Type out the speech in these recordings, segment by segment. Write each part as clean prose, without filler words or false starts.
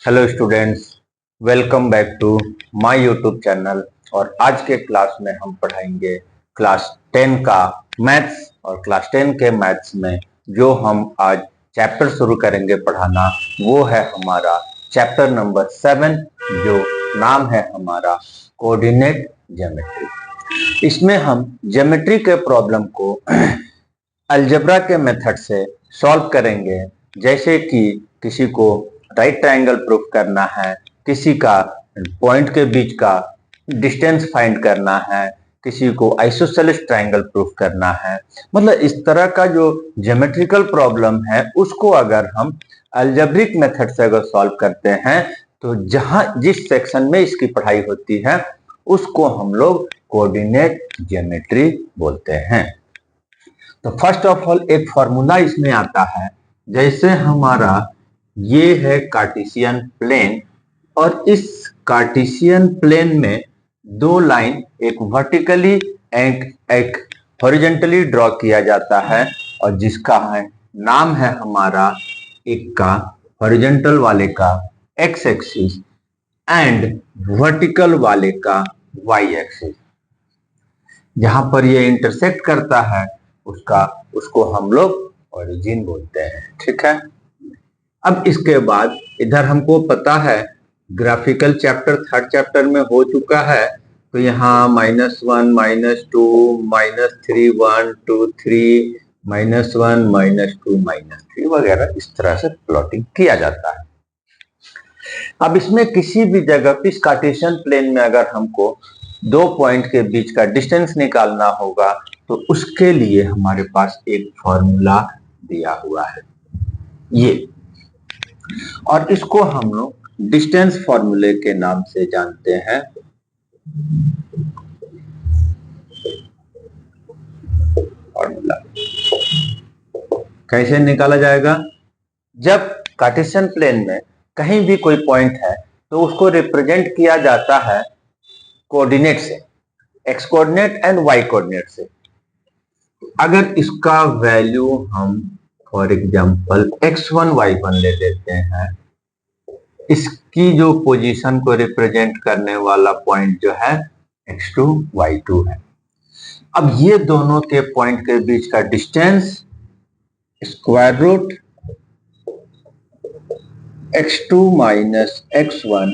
Hello students, welcome back to my YouTube channel. और आज के क्लास में हम पढ़ाएंगे क्लास 10 का मैथ्स। और क्लास 10 के मैथ्स में जो हम आज चैप्टर शुरू करेंगे पढ़ाना वो है हमारा चैप्टर नंबर 7, जो नाम है हमारा कोऑर्डिनेट ज्योमेट्री। इसमें हम ज्योमेट्री के प्रॉब्लम को अलजेब्रा के मेथड से सॉल्व करेंगे। जैसे कि किसी को राइट ट्रायंगल प्रूफ करना है, किसी का पॉइंट के बीच का डिस्टेंस फाइंड करना है, किसी को आइसोसेलेस ट्रायंगल प्रूफ करना है। मतलब इस तरह का जो ज्योमेट्रिकल प्रॉब्लम है उसको अगर हम अलजेब्रिक मेथड से अगर सॉल्व करते हैं तो जहां जिस सेक्शन में इसकी पढ़ाई होती है उसको हम लोग कोऑर्डिनेट ज्योमेट्री बोलते हैं। तो फर्स्ट ऑफ ऑल एक फॉर्मूला इसमें आता है। जैसे हमारा ये है कार्टेशियन प्लेन और इस कार्टेशियन प्लेन में दो लाइन, एक वर्टिकली एक हॉरिजॉन्टली ड्रॉ किया जाता है और जिसका है नाम है हमारा एक का हॉरिजॉन्टल वाले का एक्स एक्सिस एंड वर्टिकल वाले का वाई एक्सिस। जहां पर ये इंटरसेक्ट करता है उसको हम लोग ओरिजिन बोलते हैं। ठीक है। अब इसके बाद इधर हमको पता है ग्राफिकल चैप्टर थर्ड चैप्टर में हो चुका है, तो यहाँ -1 -2 -3 1 2 3 -1 -2 -3 वगैरह इस तरह से प्लॉटिंग किया जाता है। अब इसमें किसी भी जगह इस कार्टेशियन प्लेन में अगर हमको दो पॉइंट के बीच का डिस्टेंस निकालना होगा तो उसके लिए हमारे पास एक फॉर्मूला दिया हुआ है ये, और इसको हम लोग डिस्टेंस फॉर्मूले के नाम से जानते हैं। फॉर्मूला कैसे निकाला जाएगा? जब कार्टेशियन प्लेन में कहीं भी कोई पॉइंट है तो उसको रिप्रेजेंट किया जाता है कोऑर्डिनेट से, x coordinate and y coordinate से। अगर इसका वैल्यू हम फॉर एग्जांपल x1 y1 ले लेते हैं, इसकी जो पोजीशन को रिप्रेजेंट करने वाला पॉइंट जो है x2 y2 है। अब ये दोनों के पॉइंट के बीच का distance square root x2 minus x1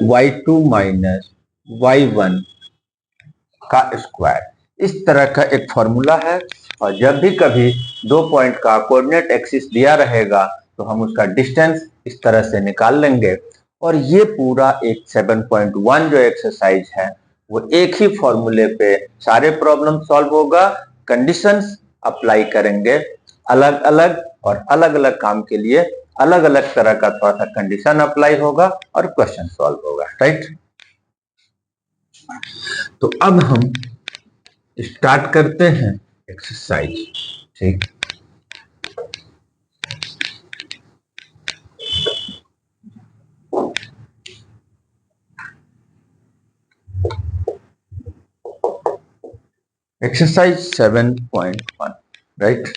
y2 minus y1 का स्क्वायर, इस तरह का एक फॉर्मूला है। और जब भी कभी दो पॉइंट का कोऑर्डिनेट एक्सिस दिया रहेगा तो हम उसका डिस्टेंस इस तरह से निकाल लेंगे। और ये पूरा एक 7.1 जो एक्सरसाइज है वो एक ही फॉर्मूले पे सारे प्रॉब्लम सॉल्व होगा। कंडीशंस अप्लाई करेंगे अलग अलग, और अलग अलग काम के लिए अलग अलग तरह का थोड़ा सा कंडीशन अप्लाई होगा और क्वेश्चन सॉल्व होगा। राइट। तो अब हम स्टार्ट करते हैं एक्सरसाइज। ठीक। एक्सरसाइज 7.1। राइट।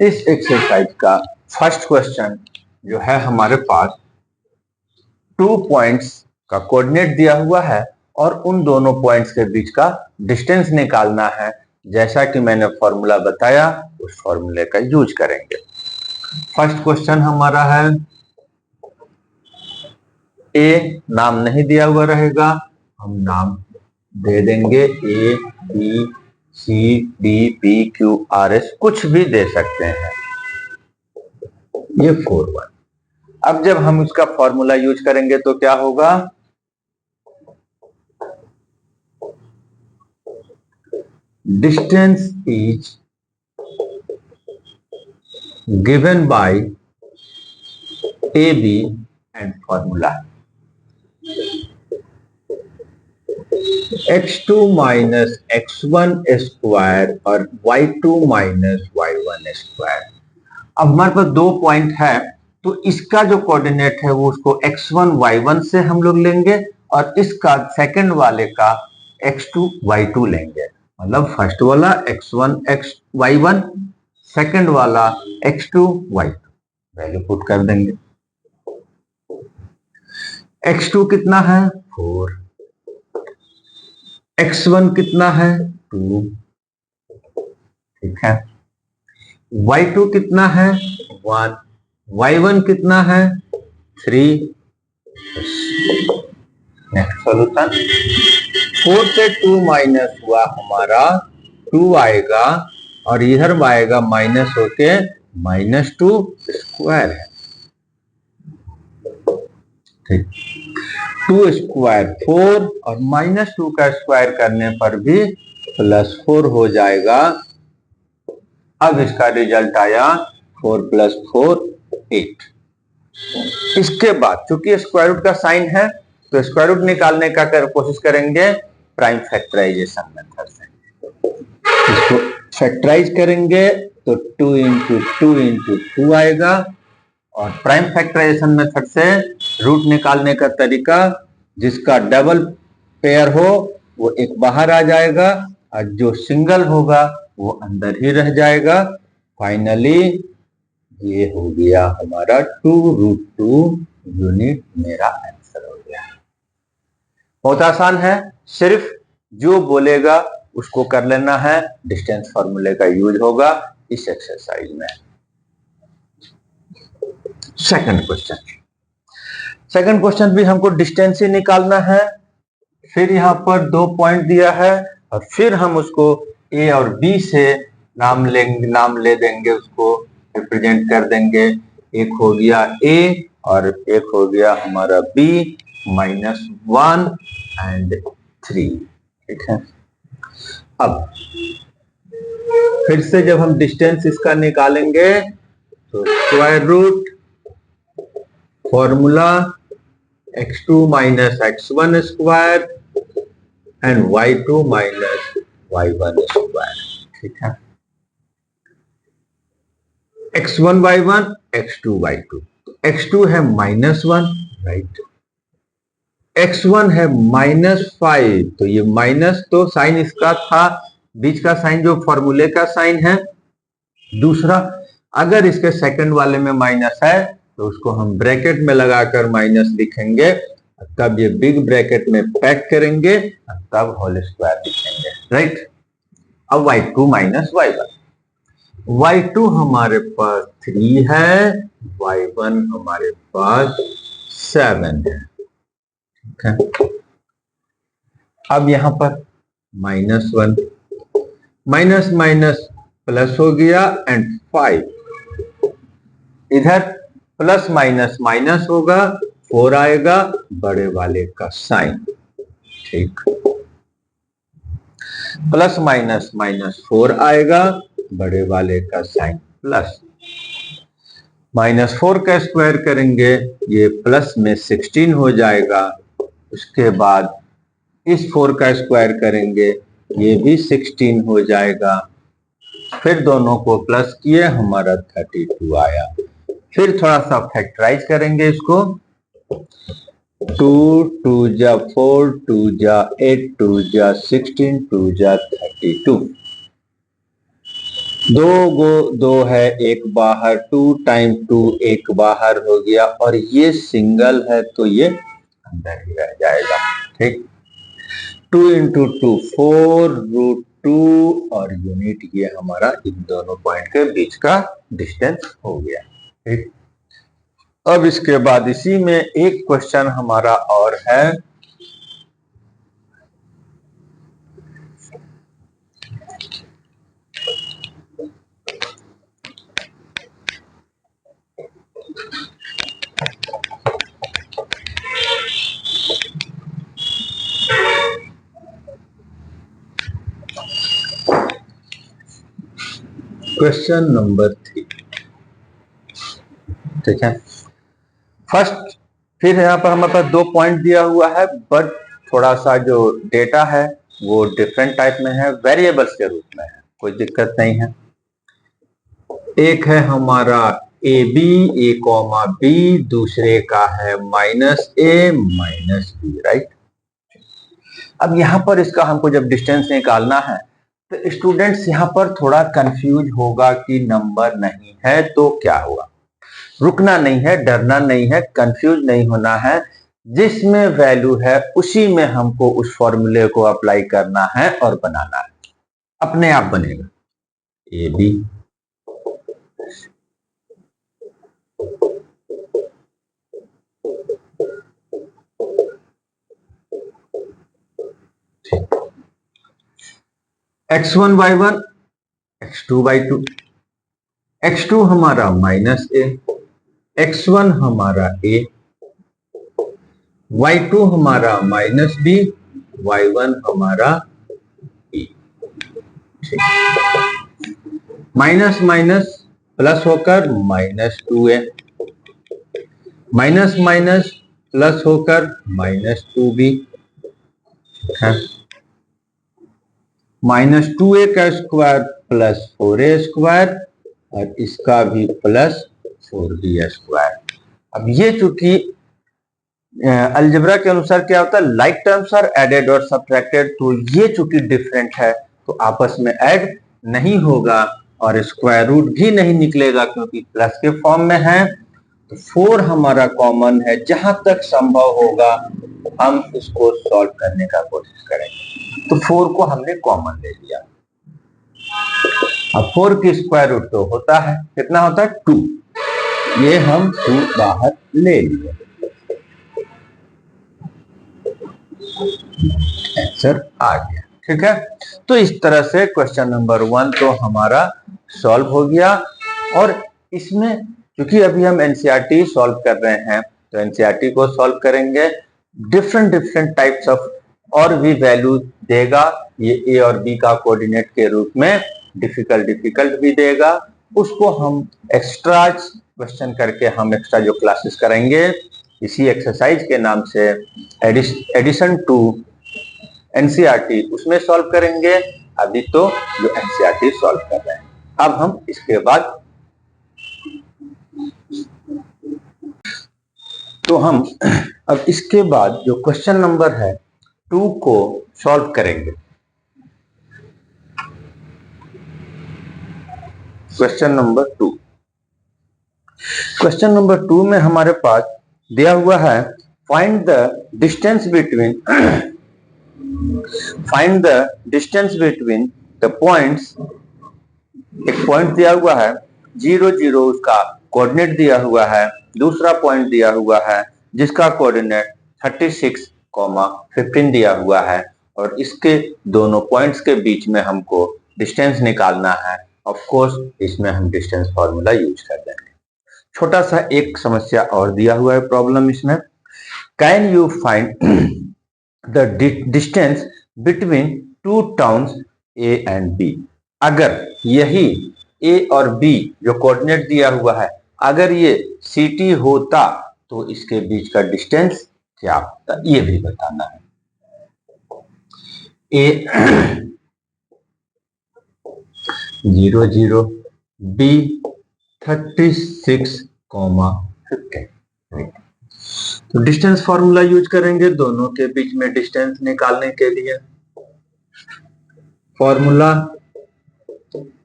इस एक्सरसाइज का फर्स्ट क्वेश्चन जो है हमारे पास 2 पॉइंट्स का कोऑर्डिनेट दिया हुआ है और उन दोनों पॉइंट्स के बीच का डिस्टेंस निकालना है। जैसा कि मैंने फॉर्मूला बताया उस फॉर्मूले का यूज करेंगे। फर्स्ट क्वेश्चन हमारा है, ए नाम नहीं दिया हुआ रहेगा, हम नाम दे देंगे A B C D P Q R S, कुछ भी दे सकते हैं। ये 4 1। अब जब हम उसका फॉर्मूला यूज करेंगे तो क्या होगा? Distance is given by AB and formula x2 minus x1 square और y2 minus y1 स्क्वायर। अब हमारे पास दो पॉइंट है तो इसका जो कोऑर्डिनेट है वो उसको x1 y1 से हम लोग लेंगे और इसका सेकंड वाले का x2 y2 लेंगे। मतलब फर्स्ट वाला x1 y1, सेकंड वाला x2 y2 वैल्यू पुट कर देंगे। x2 कितना है 4, x1 कितना है 2, ठीक है। y2 कितना है 1, y1 कितना है 3। नेक्स्ट सॉल्यूशन 4 से 2 माइनस हुआ हमारा 2 आएगा और इधर आएगा माइनस होके -2 स्क्वायर है, ठीक। 2 स्क्वायर 4 और -2 का स्क्वायर करने पर भी +4 हो जाएगा। अब इसका रिजल्ट आया 4 + 4 8। इसके बाद चूंकि स्क्वायर रूट का साइन है तो स्क्वायर रूट निकालने का कोशिश करेंगे प्राइम फैक्टराइजेशन मेथड से। इसको फैक्टराइज करेंगे तो 2 × 2 × 2 आएगा और प्राइम फैक्टराइजेशन मेथड से रूट निकालने का तरीका जिसका डबल पेयर हो वो एक बाहर आ जाएगा और जो सिंगल होगा वो अंदर ही रह जाएगा। फाइनली ये हो गया हमारा 2√2 यूनिट, मेरा आंसर हो गया। बहुत आसान है, सिर्फ जो बोलेगा उसको कर लेना है। डिस्टेंस फॉर्मूले का यूज होगा इस एक्सरसाइज में। सेकंड क्वेश्चन भी हमको डिस्टेंस ही निकालना है। फिर यहाँ पर 2 पॉइंट दिया है और फिर हम उसको ए और बी से नाम ले देंगे, उसको रिप्रेजेंट कर देंगे। एक हो गया ए और एक हो गया हमारा बी, -1 और 3, ठीक है। अब फिर से जब हम डिस्टेंस इसका निकालेंगे तो square root formula x2 - x1 square and y2 - y1 square, ठीक है। x1 y1 x2 y2, x2 है -1, राइट। x1 है -5, तो ये माइनस तो साइन इसका था, बीच का साइन जो फॉर्मूले का साइन है। दूसरा, अगर इसके सेकंड वाले में माइनस है तो उसको हम ब्रैकेट में लगाकर माइनस लिखेंगे, तब ये बिग ब्रैकेट में पैक करेंगे तब होल स्क्वायर लिखेंगे, राइट। अब y2 - y1, y2 हमारे पास 3 है, y1 हमारे पास 7 है, ठीक है। अब यहां पर -1 माइनस माइनस प्लस हो गया एंड 5, इधर प्लस माइनस माइनस होगा, 4 आएगा, बड़े वाले का साइन, ठीक। प्लस माइनस माइनस 4 आएगा, बड़े वाले का साइन प्लस। -4 का स्क्वायर करेंगे, ये प्लस में 16 हो जाएगा। उसके बाद इस 4 का स्क्वायर करेंगे, ये भी 16 हो जाएगा। फिर दोनों को प्लस किए, हमारा 32 आया। फिर थोड़ा सा फैक्टराइज करेंगे इसको, 2 2 जा 4, 2 जा 8, 2 जा 16, 2 जा 32। 2 है, एक बाहर, 2 × 2 एक बाहर हो गया और ये सिंगल है तो ये अंदर ही रह जाएगा, ठीक। 2 × 2 4√2 और यूनिट ये हमारा इन दोनों पॉइंट के बीच का डिस्टेंस हो गया, ठीक। अब इसके बाद इसी में एक क्वेश्चन हमारा और है, क्वेश्चन नंबर 3, ठीक है। फर्स्ट, फिर यहाँ पर हमारे पास 2 पॉइंट दिया हुआ है, बट थोड़ा सा जो डेटा है वो डिफरेंट टाइप में है, वेरिएबल्स के रूप में है, कोई दिक्कत नहीं है। एक है हमारा a b, दूसरे का है -a -b, राइट। अब यहां पर इसका हमको जब डिस्टेंस निकालना है तो स्टूडेंट्स यहाँ पर थोड़ा कंफ्यूज होगा कि नंबर नहीं है तो क्या होगा। रुकना नहीं है, डरना नहीं है, कंफ्यूज नहीं होना है। जिसमें वैल्यू है उसी में हमको उस फॉर्मूले को अप्लाई करना है और बनाना है, अपने आप बनेगा। ए B x1 y1 x2 y2, x2 हमारा माइनस ए, x1 हमारा ए, y2 हमारा माइनस बी, y1 हमारा बी। माइनस माइनस प्लस होकर minus 2a, minus minus plus होकर माइनस 2b है, माइनस 2a का स्क्वायर प्लस 4a स्क्वायर और इसका भी प्लस 4b स्क्वायर। अब ये चूंकि अलजेब्रा के अनुसार क्या होता है, लाइक टर्म्स आर एडेड और सब्ट्रैक्टेड, तो ये चूंकि डिफरेंट है तो आपस में ऐड नहीं होगा और स्क्वायर रूट भी नहीं निकलेगा क्योंकि प्लस के फॉर्म में है। तो 4 हमारा कॉमन है, जहां तक संभव होगा हम इसको सॉल्व करने का कोशिश करेंगे। तो 4 को हमने कॉमन ले लिया। अब 4 की स्क्वायर रूट तो होता है, कितना होता है 2, ये हम 2 बाहर ले लिए, आंसर आ गया। ठीक है, तो इस तरह से क्वेश्चन नंबर 1 तो हमारा सॉल्व हो गया। और इसमें क्योंकि अभी हम एनसीईआरटी सॉल्व कर रहे हैं तो एनसीईआरटी को सॉल्व करेंगे, डिफरेंट टाइप्स ऑफ और भी वैल्यू देगा ये ए और बी का कोऑर्डिनेट के रूप में, डिफिकल्ट भी देगा। उसको हम एक्स्ट्रा क्वेश्चन करके हम एक्स्ट्रा जो क्लासेस करेंगे इसी एक्सरसाइज के नाम से एडिशन टू एनसीईआरटी उसमें सॉल्व करेंगे। अभी तो जो एनसीईआरटी सॉल्व कर रहे हैं, अब हम इसके बाद अब इसके बाद जो क्वेश्चन नंबर है 2 को सॉल्व करेंगे। क्वेश्चन नंबर 2 में हमारे पास दिया हुआ है find the distance between the points. एक पॉइंट दिया हुआ है 0 0, उसका कोऑर्डिनेट दिया हुआ है। दूसरा पॉइंट दिया हुआ है जिसका कोऑर्डिनेट 36, 15 दिया हुआ है और इसके दोनों पॉइंट्स के बीच में हमको डिस्टेंस निकालना है। ऑफ कोर्स इसमें हम डिस्टेंस फॉर्मूला यूज कर देंगे। छोटा सा एक समस्या और दिया हुआ है प्रॉब्लम इसमें, can you find the distance between 2 towns A and B. अगर यही ए और बी जो कोऑर्डिनेट दिया हुआ है अगर ये सिटी होता तो इसके बीच का डिस्टेंस क्या होता, ये भी बताना है। ए 0 0, बी 36, 15। तो डिस्टेंस फॉर्मूला यूज करेंगे दोनों के बीच में डिस्टेंस निकालने के लिए। Formula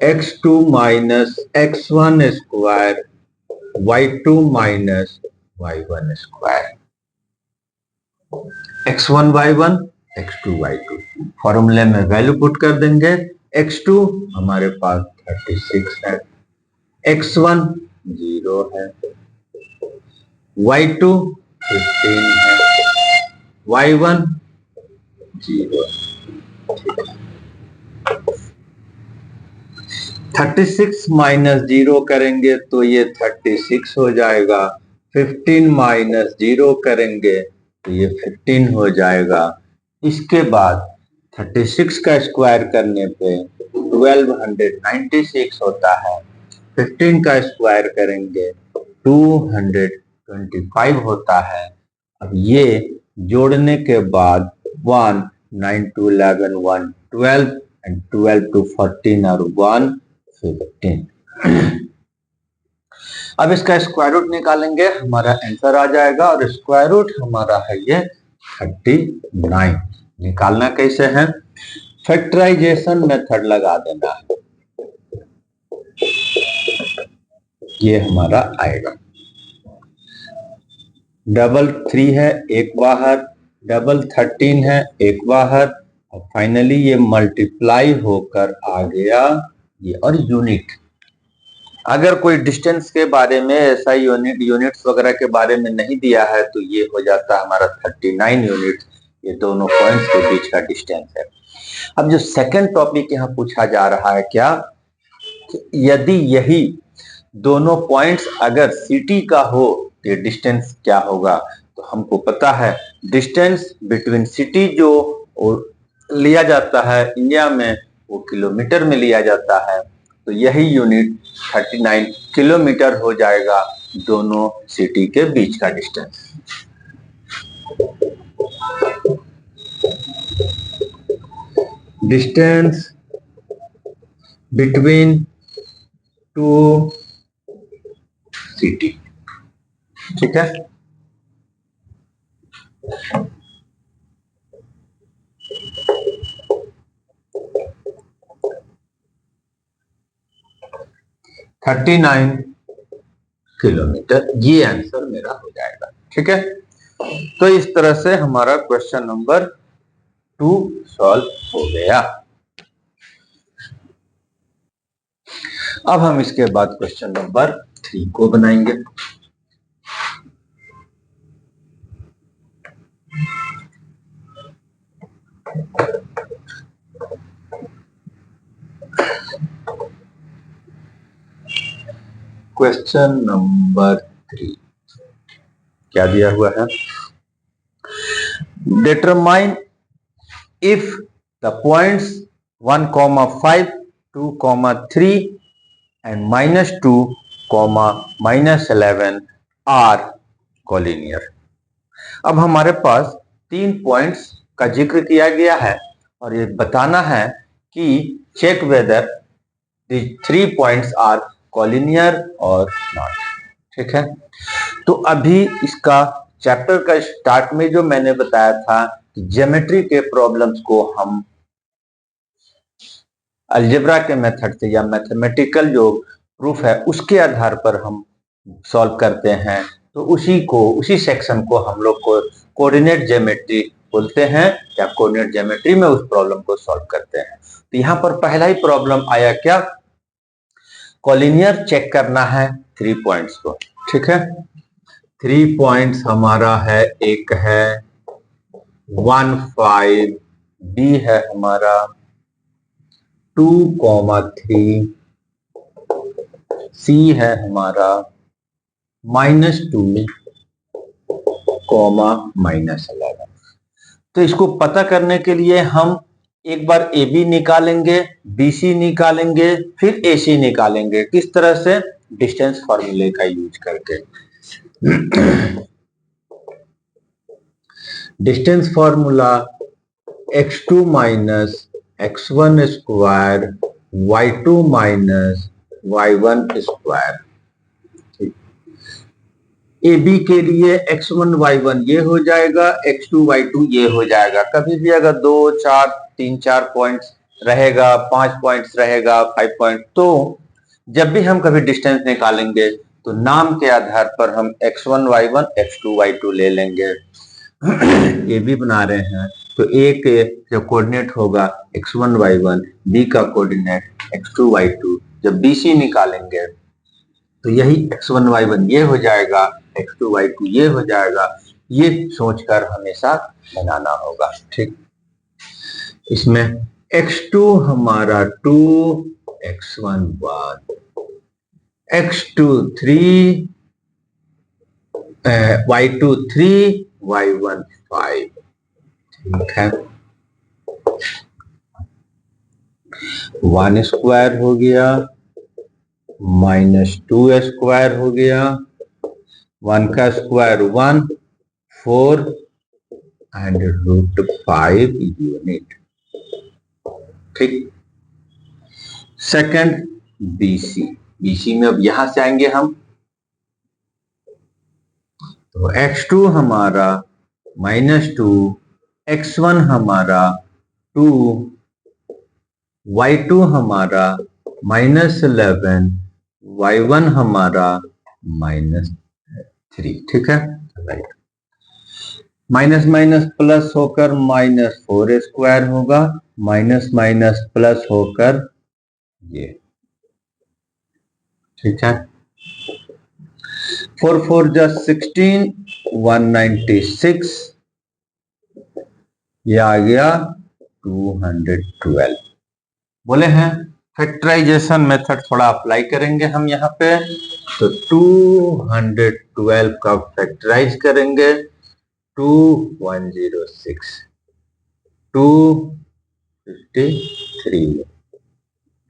x2 minus x1 square y2 minus y1 square, x1 y1 x2 y2। फॉर्मूले में वैल्यू पुट कर देंगे। x2 हमारे पास 36 है, x1 0 है, y2 15 है, y1 0 है। 36 माइनस 0 करेंगे तो ये 36 हो जाएगा, 15 माइनस 0 करेंगे तो ये 15 हो जाएगा। इसके बाद 36 का स्क्वायर करने पे 1296 होता है, 15 का स्क्वायर करेंगे 225 होता है। अब ये जोड़ने के बाद 1 9 to 11 112 and 12 to 14 और 115। अब इसका स्क्वायर रूट निकालेंगे, हमारा आंसर आ जाएगा और स्क्वायर रूट हमारा है ये 39। निकालना कैसे है, फैक्टराइजेशन मेथड लगा देना है, ये हमारा आएगा। डबल 3 है एक बाहर, डबल 13 है एक बाहर, और फाइनली ये मल्टीप्लाई होकर आ गया ये। और यूनिट, अगर कोई डिस्टेंस के बारे में ऐसा यूनिट्स वगैरह के बारे में नहीं दिया है तो ये हो जाता है हमारा 39 यूनिट। ये दोनों पॉइंट्स के बीच का डिस्टेंस है। अब जो सेकंड टॉपिक यहाँ पूछा जा रहा है क्या, यदि यही दोनों पॉइंट्स अगर सिटी का हो तो डिस्टेंस क्या होगा। तो हमको पता है डिस्टेंस बिटवीन सिटी जो लिया जाता है इंडिया में वो किलोमीटर में लिया जाता है। तो यही यूनिट 39 किलोमीटर हो जाएगा दोनों सिटी के बीच का distance. Distance between two city, ठीक है। थर्टी 39 किलोमीटर, ये आंसर मेरा हो जाएगा, ठीक है। तो इस तरह से हमारा क्वेश्चन नंबर 2 सॉल्व हो गया। अब हम इसके बाद क्वेश्चन नंबर 3 को बनाएंगे। क्वेश्चन नंबर 3 क्या दिया हुआ है, determine if the points 1,5, 2,3 and -2, -11 are collinear. अब हमारे पास 3 पॉइंट्स का जिक्र किया गया है और ये बताना है कि check whether the 3 points are collinear और नॉट, ठीक है। तो अभी इसका चैप्टर का स्टार्ट में जो मैंने बताया था कि ज्योमेट्री के प्रॉब्लम्स को हम अलजेब्रा के मेथड से या मैथमेटिकल जो प्रूफ है उसके आधार पर हम सॉल्व करते हैं। तो उसी सेक्शन को हम लोग को कोऑर्डिनेट ज्योमेट्री बोलते हैं, या कोऑर्डिनेट ज्योमेट्री में उस प्रॉब्लम को सॉल्व करते हैं। तो यहाँ पर पहला ही प्रॉब्लम आया क्या, कोलिनियर चेक करना है 3 पॉइंट्स को, ठीक है। 3 पॉइंट्स हमारा है, एक है 1, 5, बी है हमारा 2,3, सी है हमारा -2, -11। तो इसको पता करने के लिए हम एक बार ए बी निकालेंगे, बी सी निकालेंगे, फिर ए सी निकालेंगे। किस तरह से, डिस्टेंस फॉर्मूले का यूज करके। Distance formula x2 minus x1 square y2 minus y1 square. A B के लिए x1 y1 ये हो जाएगा, x2 y2 ये हो जाएगा। कभी भी अगर 2, 4, 3, 4 पॉइंट्स रहेगा, 5 पॉइंट्स रहेगा, 5 पॉइंट, तो जब भी हम कभी डिस्टेंस निकालेंगे तो नाम के आधार पर हम x1 y1 x2 y2 ले लेंगे। ए बी बना रहे हैं तो ए के जो कोऑर्डिनेट होगा x1 y1, बी का कोऑर्डिनेट x2 y2। जब बी सी निकालेंगे तो यही x1 y1 ये हो जाएगा, x2 y2 ये हो जाएगा। ये सोचकर हमेशा बनाना होगा, ठीक। इसमें x2 हमारा 2, x1 1, x2 3, y2 3, y1 5, ठीक है। 1 स्क्वायर हो गया, -2 स्क्वायर हो गया, 1 का स्क्वायर 1, 4 एंड √5 यूनिट, ठीक। सेकंड बीसी, बीसी में अब यहां से आएंगे हम, तो x2 हमारा -2, x1 हमारा 2, y2 हमारा -11, y1 हमारा -3। ठीक है, राइट। माइनस माइनस प्लस होकर -4² होगा, माइनस माइनस प्लस होकर ये, ठीक है। 4 4 जा 16, 196, ये आ गया 212। बोले हैं फैक्टराइजेशन मेथड थोड़ा अप्लाई करेंगे हम यहाँ पे, तो 212 का फैक्टराइज करेंगे 2106, 253,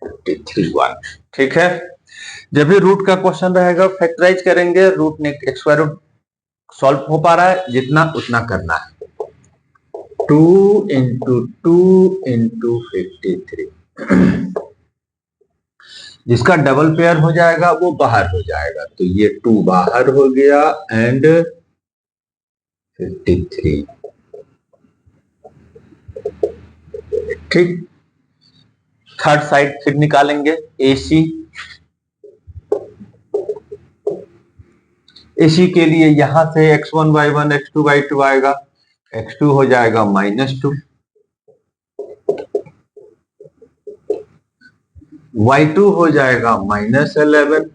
531। ठीक है, जब भी रूट का क्वेश्चन रहेगा फैक्टराइज करेंगे, रूट ने स्क्वायर रूट सॉल्व हो पा रहा है जितना उतना करना है। 2 इंटू 2 इंटू 53, जिसका डबल पेयर हो जाएगा वो बाहर हो जाएगा, तो ये 2 बाहर हो गया एंड 53। ठीक, थर्ड साइड फिर निकालेंगे AC। AC के लिए यहां से x1 y1 x2 y2 आएगा, x2 हो जाएगा -2, y2 हो जाएगा -11,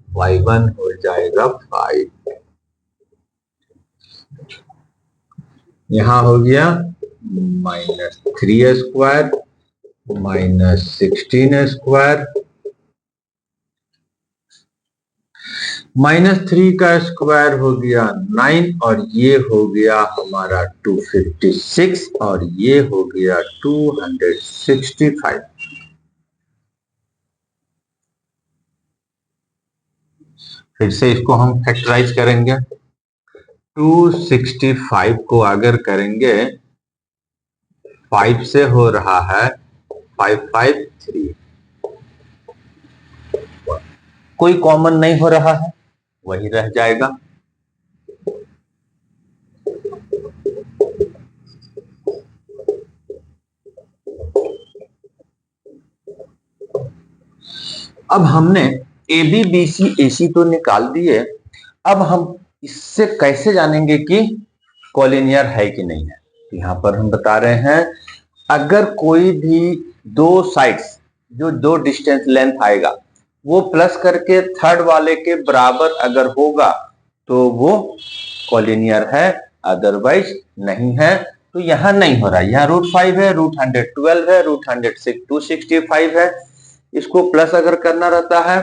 y1 हो जाएगा 5। यहां हो गया -3 स्क्वायर, -16 स्क्वायर, -3 का स्क्वायर हो गया 9, और ये हो गया हमारा 256, और ये हो गया 265। फिर से इसको हम फैक्टराइज करेंगे। 265 को अगर करेंगे 5 से हो रहा है 553, कोई कॉमन नहीं हो रहा है, वही रह जाएगा। अब हमने AB BC AC तो निकाल दिए, अब हम इससे कैसे जानेंगे कि कॉलिनियर है कि नहीं है। यहां पर हम बता रहे हैं, अगर कोई भी दो साइड्स जो दो डिस्टेंस लेंथ आएगा वो प्लस करके थर्ड वाले के बराबर अगर होगा तो वो कॉलिनियर है, अदरवाइज नहीं है। तो यहां नहीं हो रहा है, यहाँ √5 है, √112 है, √106 265 है। इसको प्लस अगर करना रहता है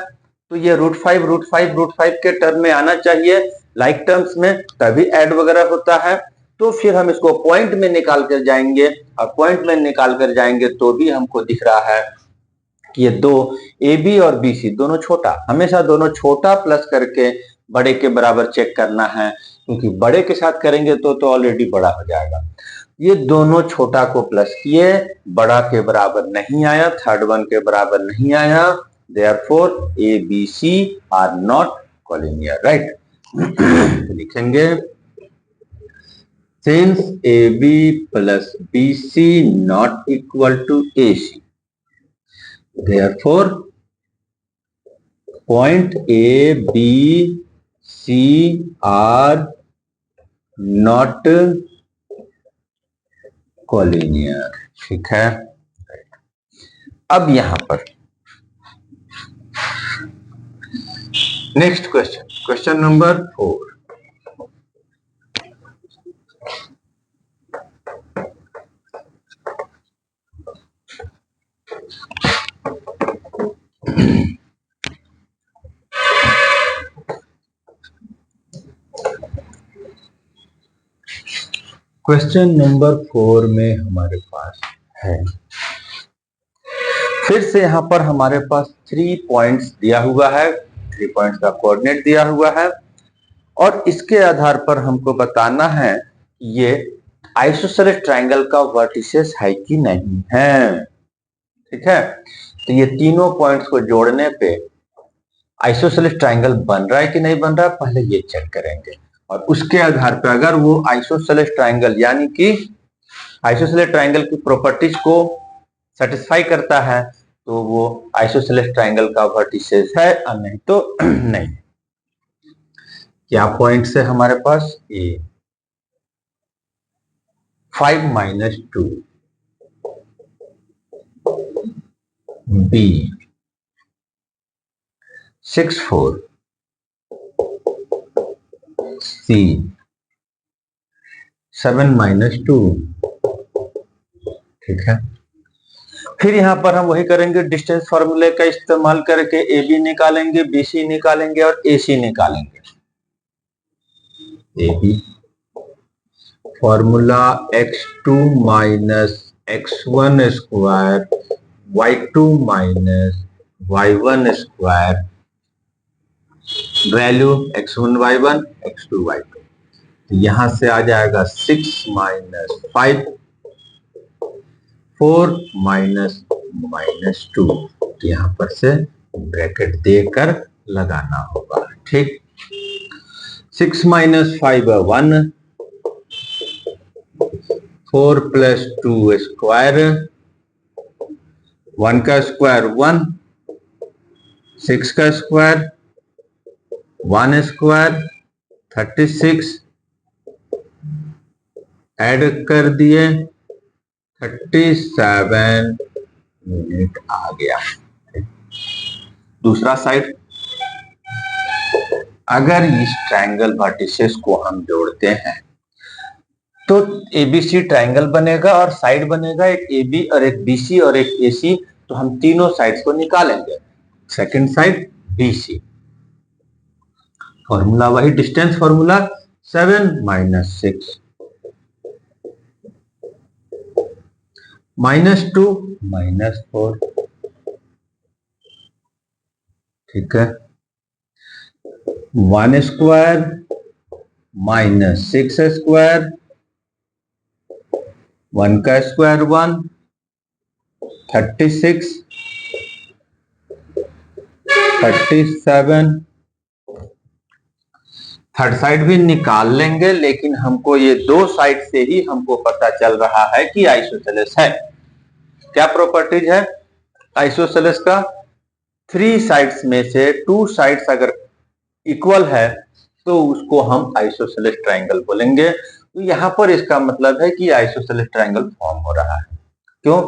तो ये √5 √5 √5 के टर्म में आना चाहिए, लाइक टर्म्स में, तभी ऐड वगैरह होता है। तो फिर हम इसको पॉइंट में निकाल कर जाएंगे, और पॉइंट में निकाल कर जाएंगे तो भी हमको दिख रहा है कि ये दो AB और BC दोनों छोटा, हमेशा दोनों छोटा प्लस करके बड़े के बराबर चेक करना है, क्योंकि बड़े के साथ करेंगे तो ऑलरेडी बड़ा हो जाएगा। ये दोनों छोटा को प्लस किए, बड़ा के बराबर नहीं आया, थर्ड वन के बराबर नहीं आया, therefore ABC are not collinear, right? लिखेंगे since AB plus BC not equal to AC, therefore point A, B, C are not collinear। ठीक है, अब यहां पर next question, question number 4। Question number 4 में हमारे पास है, फिर से यहां पर हमारे पास 3 पॉइंट्स दिया हुआ है, 3 पॉइंट्स का कोऑर्डिनेट दिया हुआ है, और इसके आधार पर हमको बताना है ये आइसोसेलेस ट्रायंगल का वर्टिसेस है कि नहीं है। ठीक है, तो ये तीनों पॉइंट्स को जोड़ने पे आइसोसेलेस ट्रायंगल बन रहा है कि नहीं बन रहा है, पहले ये चेक करेंगे, और उसके आधार पर अगर वो आइसोसेलेस ट्रायंगल, यानी कि आइसोसेलेस ट्रायंगल की प्रॉपर्टीज को सेटिस्फाई करता है तो वो आइसोसेलेस ट्रायंगल का वर्टिसेस है और नहीं तो नहीं। क्या पॉइंट्स है हमारे पास? ए 5 माइनस 2, बी 6 4, सी 7 माइनस 2। ठीक है, फिर यहां पर हम वही करेंगे, डिस्टेंस फॉर्मूले का इस्तेमाल करके ए बी निकालेंगे, बी सी निकालेंगे और ए सी निकालेंगे। A B formula x2 minus x1 square y2 minus y1 square, value x1 y1 x2 y2। तो यहां से आ जाएगा 6 माइनस 5, 4 माइनस माइनस 2। तो यहां पर से ब्रैकेट देकर लगाना होगा। ठीक, 6 माइनस 5 है 1, 4 प्लस 2 स्क्वायर, 1 का स्क्वायर 1, 6 का स्क्वायर 1 स्क्वायर 36, ऐड कर दिए 37 मिनट आ गया। दूसरा साइड, अगर इस ट्रायंगल वर्टिसेस को हम जोड़ते हैं तो एबीसी ट्रायंगल बनेगा और साइड बनेगा एक एबी और एक बीसी और एक एसी। तो हम तीनों साइड्स को निकालेंगे। सेकंड साइड बीसी, फॉर्मूला वही distance formula, 7 minus 6 minus 2 minus 4। ठीक है, 1 स्क्वायर माइनस 6 स्क्वायर, 1 का स्क्वायर 1, 36, 37। थर्ड साइड भी निकाल लेंगे, लेकिन हमको ये दो साइड से ही हमको पता चल रहा है कि आइसोसेलेस है। क्या प्रॉपर्टीज है आइसोसेलेस का? 3 साइड्स में से 2 साइड्स अगर इक्वल है तो उसको हम आइसोसेलेस ट्रायंगल बोलेंगे। तो यहां पर इसका मतलब है कि आइसोसेलेस ट्रायंगल फॉर्म हो रहा है। क्यों?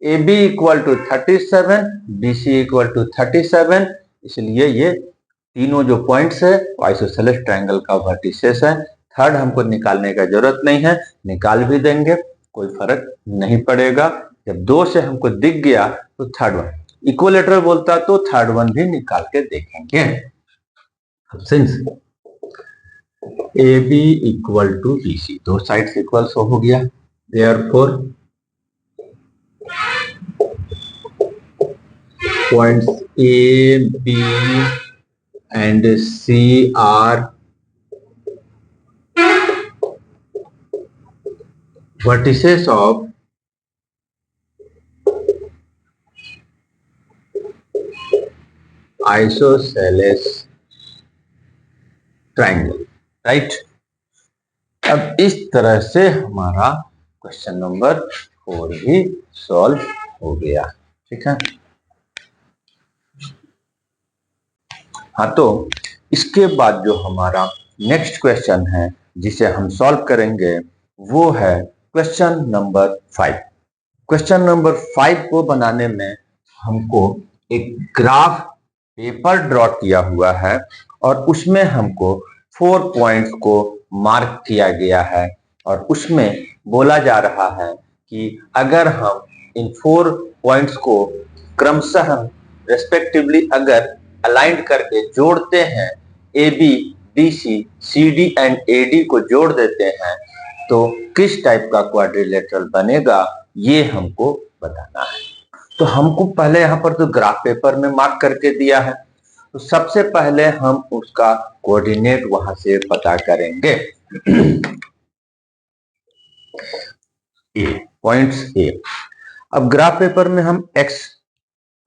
A B equal to 37, B C equal to 37, इसलिए ये तीनों जो पॉइंट्स है आइसोसेलेस ट्रायंगल का वर्टिसेस है। थर्ड हमको निकालने का जरूरत नहीं है, निकाल भी देंगे, कोई फर्क नहीं पड़ेगा। जब 2 से हमको दिख गया तो थर्ड वन इक्विलेटरल बोलता तो थर्ड वन भी निकाल के देखेंगे। Since A B equal to B C, दो साइड्स इक्वल हो गया, therefore points A B and C are vertices of isosceles triangle, right. अब इस तरह से हमारा क्वेश्चन नंबर 4 भी सॉल्व हो गया। ठीक है, हाँ, तो इसके बाद जो हमारा नेक्स्ट क्वेश्चन है जिसे हम सॉल्व करेंगे वो है क्वेश्चन नंबर 5। क्वेश्चन नंबर 5 को बनाने में हमको एक ग्राफ पेपर ड्रॉ किया हुआ है और उसमें हमको 4 पॉइंट्स को मार्क किया गया है और उसमें बोला जा रहा है कि अगर हम इन 4 पॉइंट्स को क्रमशः रेस्पेक्टिवली अगर अलाइंड करके जोड़ते हैं, A B B C C D and A D को जोड़ देते हैं तो किस टाइप का क्वाड्रिलेटरल बनेगा, ये हमको बताना है। तो हमको पहले यहाँ पर तो ग्राफ पेपर में मार्क करके दिया है, तो सबसे पहले हम उसका कोऑर्डिनेट वहां से पता करेंगे। ए पॉइंट्स ए, अब ग्राफ पेपर में हम एक्स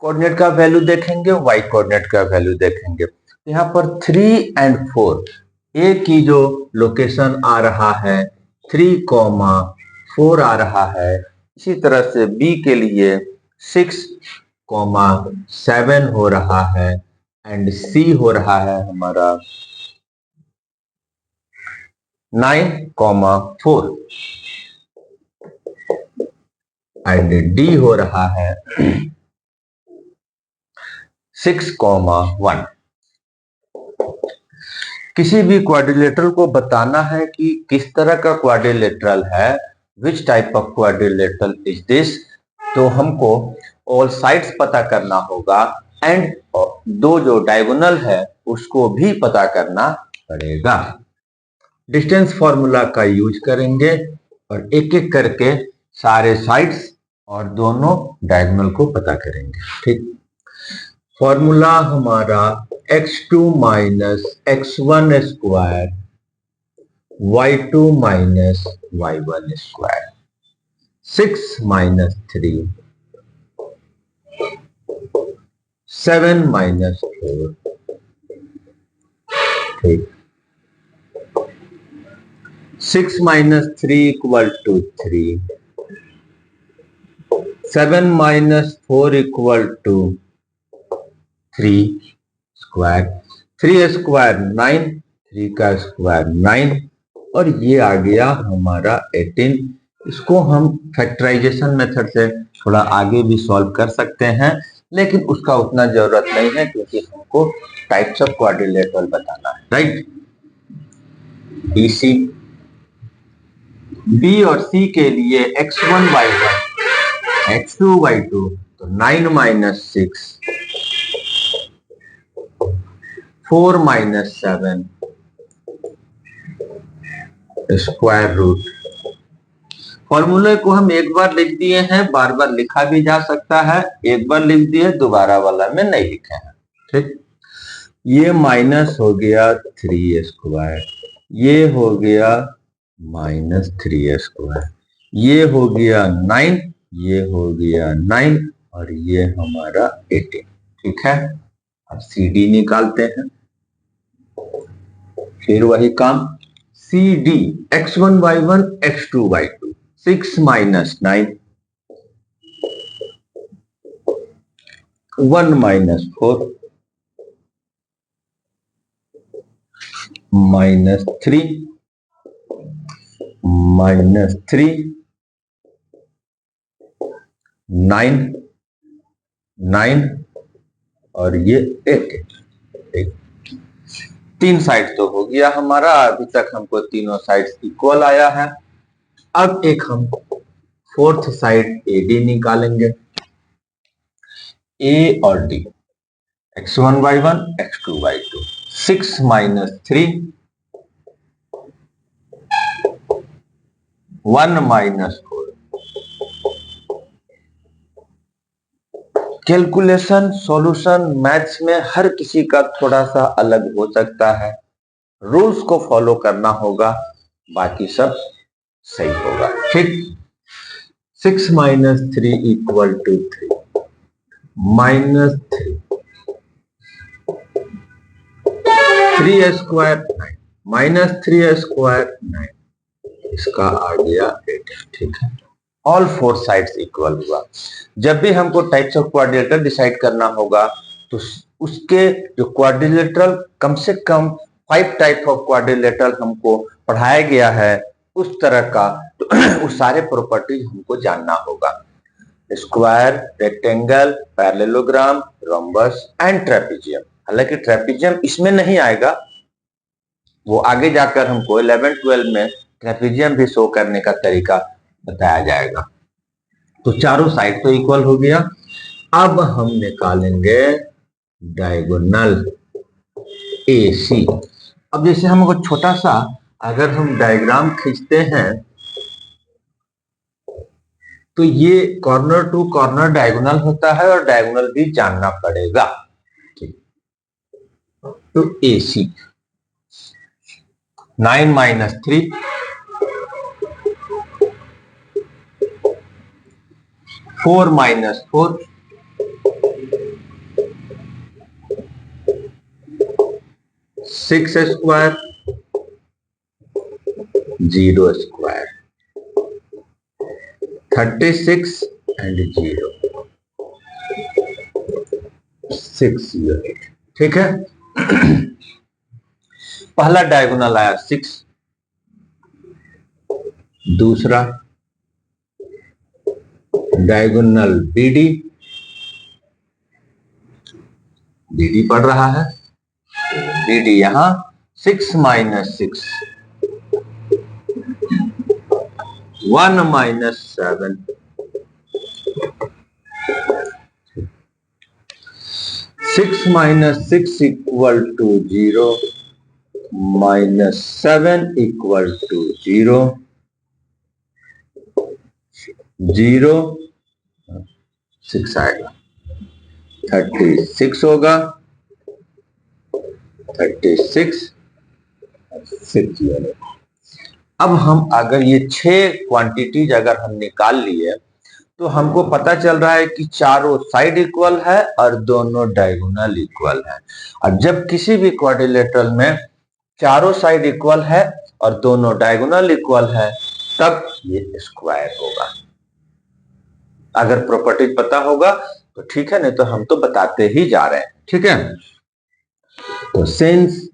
कोऑर्डिनेट का वैल्यू देखेंगे, वाई कोऑर्डिनेट का वैल्यू देखेंगे। यहाँ पर 3 और 4, ए की जो लोकेशन आ रहा है 3, 4 आ रहा है। इसी तरह से बी के लिए 6,7 हो रहा है एंड सी हो रहा है हमारा 9,4 एंड डी हो रहा है 6,1। किसी भी क्वाड्रिलेटरल को बताना है कि किस तरह का क्वाड्रिलेटरल है, which type of quadrilateral is this, तो हमको ऑल साइड्स पता करना होगा एंड दो जो डायगोनल है उसको भी पता करना पड़ेगा। डिस्टेंस फॉर्मूला का यूज करेंगे और एक एक करके सारे साइड्स और दोनों डायगोनल को पता करेंगे। ठीक, फॉर्मूला हमारा x2 minus x1 square y2 minus y1 square 6 minus 3 7 minus 4। ठीक, 6 minus 3 equal to 3, 7 minus 4 equal to 3 square, 3 square 9, 3 का स्क्वायर 9 और ये आ गया हमारा 18। इसको हम फैक्टराइजेशन मेथड से थोड़ा आगे भी सॉल्व कर सकते हैं, लेकिन उसका उतना जरूरत नहीं है क्योंकि हमको टाइप्स ऑफ क्वाड्रिलेटरल बताना है। राइट, बी सी, बी और सी के लिए x1 y1 x2 y2 तो 9 माइनस 6 4 माइनस 7 स्क्वायर रूट। फॉर्मूले को हम एक बार लिख दिए हैं, बार बार लिखा भी जा सकता है, एक बार लिख दिए दोबारा वाला में नहीं लिखे हैं। ठीक, ये माइनस हो गया 3 स्क्वायर, ये हो गया माइनस 3 स्क्वायर, ये हो गया 9, ये हो गया 9 और ये हमारा 18। ठीक है, अब सी डी निकालते हैं। फिर वही काम, C D x1 y1 x2 y2 6 minus 9 1 minus 4 minus 3 minus 3 9 9 और ये 8। तीन साइड तो हो गया हमारा, अभी तक हमको तीनों साइड्स इक्वल आया है। अब एक हम फोर्थ साइड ए डी निकालेंगे। ए और D x1 y1 x2 y2 6 minus 3 1 minus 4। Calculation solution maths में हर किसी का थोड़ा सा अलग हो सकता है, रूल्स को फॉलो करना होगा, बाकी सब सही होगा। ठीक, 6 minus 3 equal to 3 minus 3 square 9 minus 3 square 9, इसका आ गया 8। ठीक है, ऑल फोर साइड्स इक्वल हुआ। जब भी हमको टाइप्स ऑफ क्वाड्रिलेटरल डिसाइड करना होगा तो उसके जो क्वाड्रिलेटरल कम से कम 5 टाइप ऑफ क्वाड्रिलेटरल हमको पढ़ाया गया है, उस तरह का तो उस सारे प्रॉपर्टीज हमको जानना होगा। Square, rectangle, parallelogram, rhombus and trapezium. हालांकि ट्रेपेजियम इसमें नहीं आएगा, वो आगे जाकर हमको 11-12 में ट्रेपेजियम भी शो करने का तरीका बताया जाएगा। तो चारों साइड तो इक्वल हो गया। अब हम निकालेंगे डायगोनल ए सी। अब जैसे हमको छोटा सा अगर हम डायग्राम खींचते हैं तो ये कॉर्नर टू कॉर्नर डायगोनल होता है और डायगोनल भी जानना पड़ेगा। तो ए सी 9 minus 3 4 minus 4 6 square 0 square 36 and 0 6 unit. ठीक है, पहला डायगोनल आया 6, दूसरा डायगोनल बीडी, बीडी पढ़ रहा है, बीडी यहां 6 minus 6, 1 minus 7, 6 minus 6 equal to 0, minus 7 equal to 0, 0 6 आएगा, 36 होगा, 36 6 यूनिट। अब हम अगर ये 6 क्वांटिटीज अगर हम निकाल लिए तो हमको पता चल रहा है कि चारों साइड इक्वल है और दोनों डायगोनल इक्वल है। और जब किसी भी क्वाड्रिलेटरल में चारों साइड इक्वल है और दोनों डायगोनल इक्वल है तब ये स्क्वायर होगा। अगर प्रॉपर्टी पता होगा तो ठीक है, नहीं तो हम तो बताते ही जा रहे हैं। ठीक है, तो since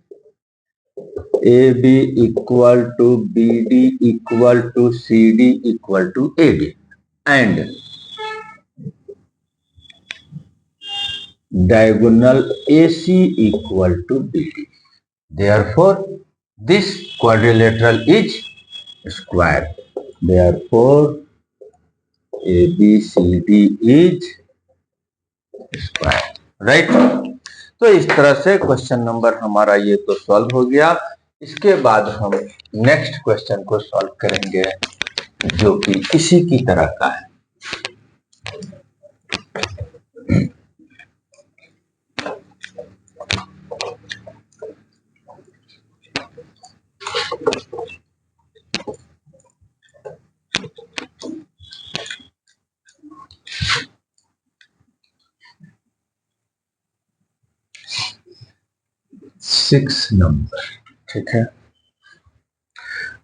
A B equal to B D equal to C D equal to A D and diagonal AC equal to BD. Therefore, this quadrilateral is square. Therefore, ABCD is square. Right? तो इस तरह से question number हमारा ये तो solve हो गया। इसके बाद हम नेक्स्ट क्वेश्चन को सॉल्व करेंगे जो कि इसी की तरह का है। Six number. ठीक है,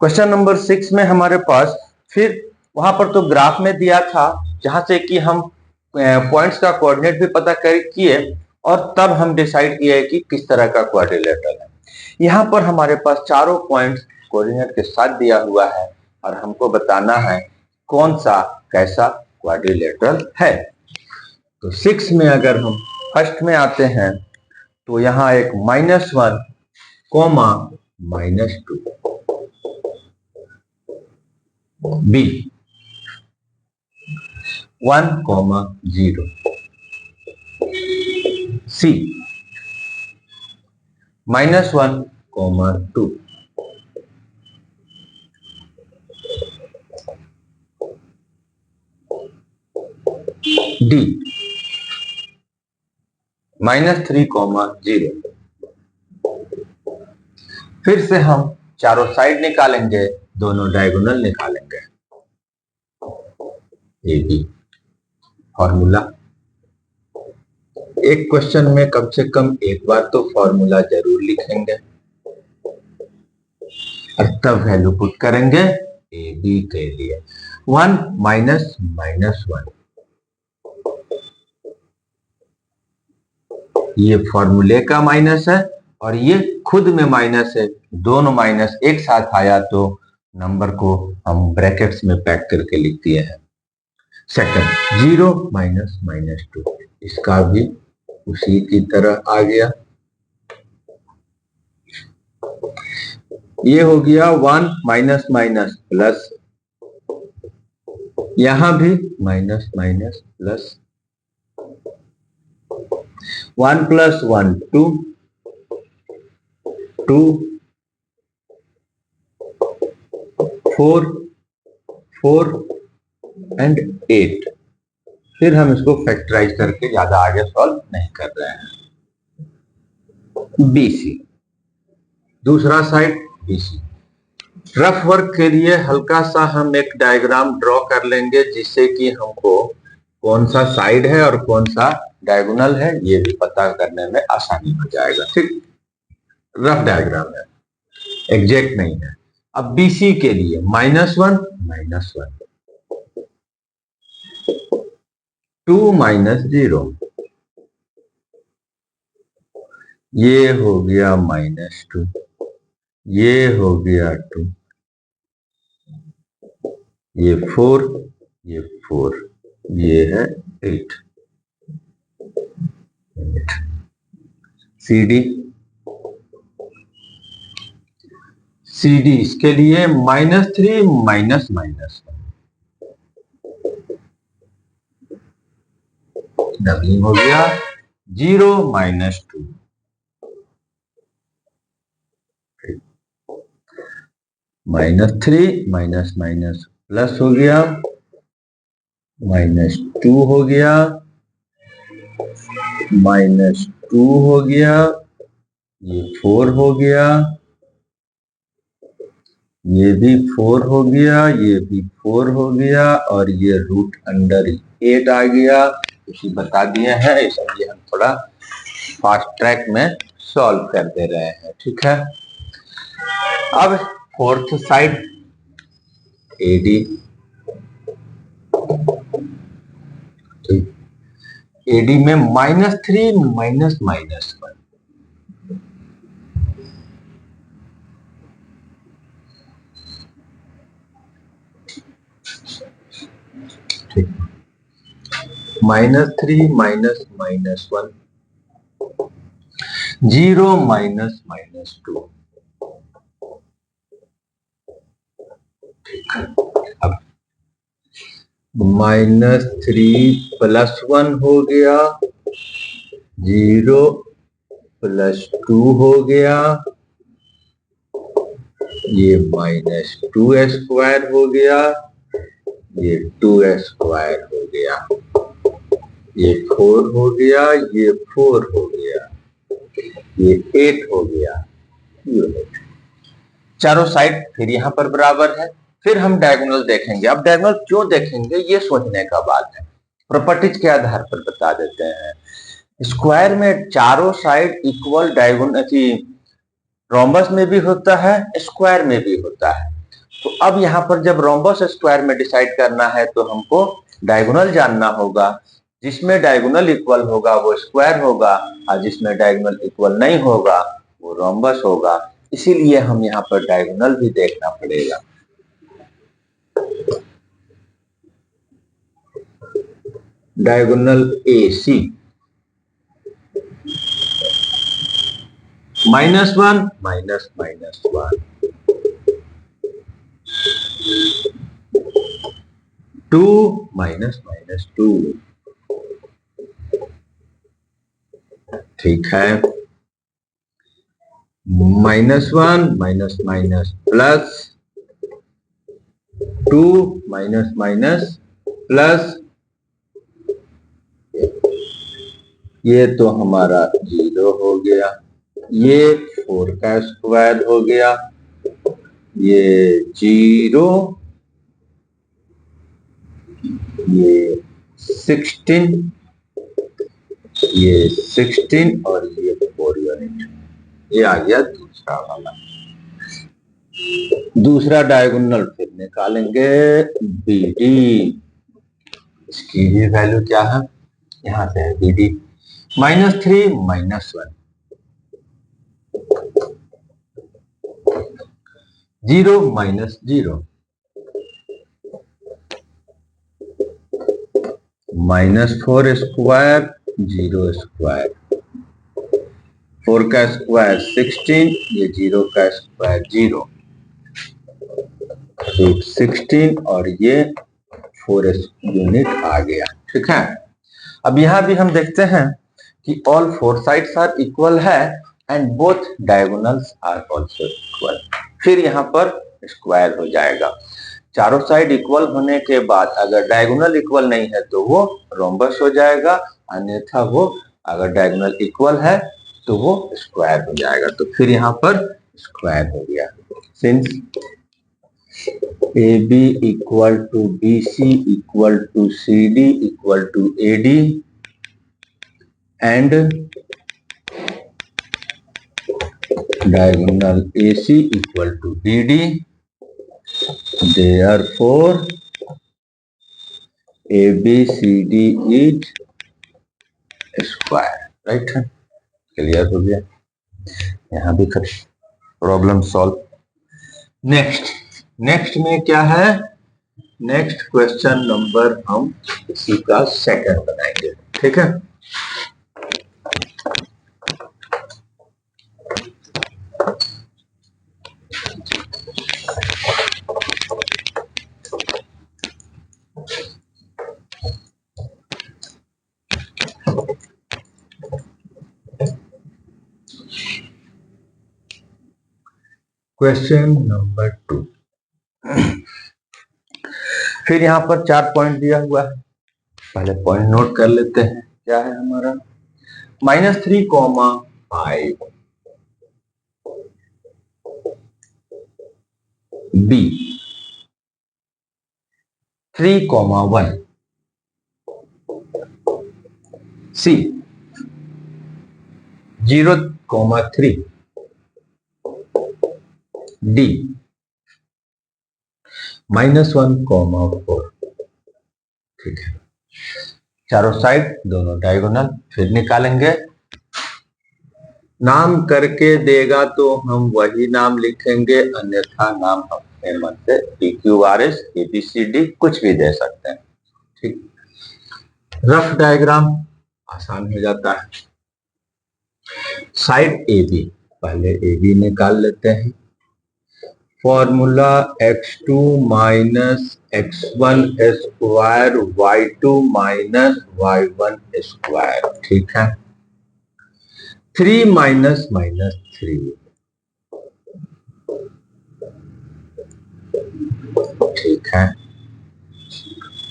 क्वेश्चन नंबर 6 में हमारे पास फिर वहां पर तो ग्राफ में दिया था जहां से कि हम पॉइंट्स का कोऑर्डिनेट भी पता किए और तब हम डिसाइड किए कि किस तरह का क्वाड्रिलेटरल है। यहाँ पर हमारे पास चारों पॉइंट्स कोऑर्डिनेट के साथ दिया हुआ है और हमको बताना है कौन सा कैसा क्वाड्रिलेटरल है। तो 6 में अगर हम फर्स्ट में आते हैं तो यहाँ एक -1 कोमा -2 बी 1 0 सी -1 2 डी -3 0। फिर से हम चारों साइड निकालेंगे, दोनों डायगोनल निकालेंगे। ए बी फॉर्मूला, एक क्वेश्चन में कम से कम एक बार तो फॉर्मूला जरूर लिखेंगे और तब वैल्यू पुट करेंगे ए बी के लिए। 1 माइनस -1 ये फॉर्मूले का माइनस है और ये खुद में माइनस है। दोनों माइनस एक साथ आया तो नंबर को हम ब्रैकेट्स में पैक करके लिख दिए हैं। सेकंड 0 माइनस -2 इसका भी उसी की तरह आ गया। ये हो गया 1 माइनस माइनस प्लस, यहां भी minus minus plus, 1 plus 1 2 2 4 4 and 8। फिर हम इसको फैक्टराइज करके ज्यादा आगे सॉल्व नहीं कर रहे हैं। BC दूसरा साइड BC। रफ वर्क के लिए हल्का सा हम एक डायग्राम ड्रॉ कर लेंगे जिससे कि हमको कौन सा साइड है और कौन सा डायगोनल है ये भी पता करने में आसानी हो जाएगा। ठीक, रफ डायग्राम है, एग्जैक्ट नहीं है। अब BC के लिए -1 -1 2 -0 ये हो गया -2, ये हो गया 2, ये 4, ये 4, ये है 8। सी डी, इसके लिए -3 माइनस माइनस डबलिंग हो गया 0 -2, -3 माइनस माइनस प्लस हो गया, -2 हो गया, -2 हो गया, ये 4 हो गया, ये भी 4 हो गया, ये भी 4 हो गया, और ये रूट अंडर 8 आ गया। इसी बता दिए हैं, इसलिए हम थोड़ा फास्ट ट्रैक में सॉल्व कर दे रहे हैं। ठीक है, अब फोर्थ साइड एडी, एडी में -3 minus minus 1, -3 minus minus 1, 0 minus minus 2। अब -3 प्लस 1 हो गया, 0 प्लस 2 हो गया, ये -2 स्क्वायर हो गया, ये 2 स्क्वायर हो गया, ये 4 हो गया, ये 4 हो गया, ये 8 हो गया, यूनिट। चारों साइड फिर यहां पर बराबर है। फिर हम डायगोनल देखेंगे। अब डायगोनल क्यों देखेंगे ये सोचने का बात है, प्रॉपर्टीज के आधार पर बता देते हैं। स्क्वायर में चारों साइड इक्वल डायगोनल रोम्बस में भी होता है, स्क्वायर में भी होता है। तो अब यहाँ पर जब रोम्बस स्क्वायर में डिसाइड करना है तो हमको डायगोनल जानना होगा। जिसमें डायगोनल इक्वल होगा वो स्क्वायर होगा, और जिसमें डायगोनल इक्वल नहीं होगा वो रोम्बस होगा। इसीलिए हम यहाँ पर डायगोनल भी देखना पड़ेगा। Diagonal AC -1 minus minus 1, 2 minus minus 2, ठीक है। -1 minus minus plus 2 minus minus plus, ये तो हमारा 0 हो गया, ये 4 का स्क्वायर हो गया, ये 0, ये 16, ये 16 और ये 4 यूनिट। ये आ गया दूसरा वाला। दूसरा डायगोनल फिर निकालेंगे BD। इसकी भी वैल्यू क्या है, यहां से है BD -3 minus 1, 0 minus 0, -4 square, 0 square, 4 का स्क्वायर 16, ये 0 का स्क्वायर 0, रूट 16 और ये 4 यूनिट आ गया। ठीक है, अब यहां भी हम देखते हैं कि ऑल 4 साइड्स आर इक्वल है and both diagonals are also equal. फिर यहाँ पर स्क्वायर हो जाएगा। चारों साइड इक्वल होने के बाद अगर डायगोनल इक्वल नहीं है तो वो रोम्बस हो जाएगा, अन्यथा वो अगर डायगोनल इक्वल है तो वो स्क्वायर हो जाएगा। तो फिर यहाँ पर स्क्वायर हो गया। Since AB equal to BC equal to CD equal to AD and diagonal AC equal to BD, therefore ABCD is square। Right, clear हो गया। यहां भी प्रॉब्लम सॉल्व। नेक्स्ट में क्या है, नेक्स्ट क्वेश्चन नंबर हम इसी का सेकंड बनाएंगे, ठीक है। Question number 2। फिर यहां पर 4 पॉइंट दिया हुआ है, पहले पॉइंट नोट कर लेते हैं। क्या है हमारा, -3,5 B 3,1 C 0,3 D -1,4। ठीक है, चारों साइड दोनों डायगोनल फिर निकालेंगे। नाम करके देगा तो हम वही नाम लिखेंगे, अन्यथा नाम अपने मन से PQRS ABCD कुछ भी दे सकते हैं। ठीक, रफ डायग्राम आसान हो जाता है। साइड AB, पहले AB निकाल लेते हैं। Formula x2 minus x1 square y2 minus y1 square. ठीक है, 3 माइनस माइनस 3, ठीक है,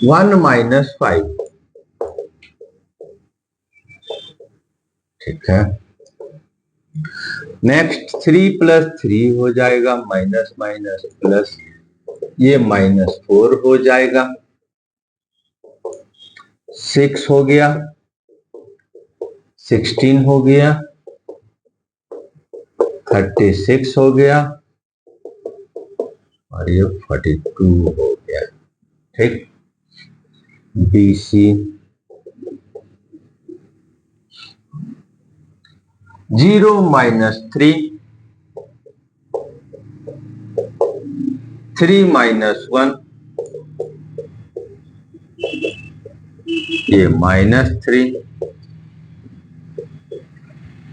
1 माइनस 5, ठीक है। नेक्स्ट 3 प्लस 3 हो जाएगा, माइनस माइनस प्लस, ये -4 हो जाएगा। 6 हो गया, 16 हो गया, 36 हो गया और ये 42 हो गया। ठीक, BC 0 माइनस 3, 3 माइनस 1, ये -3,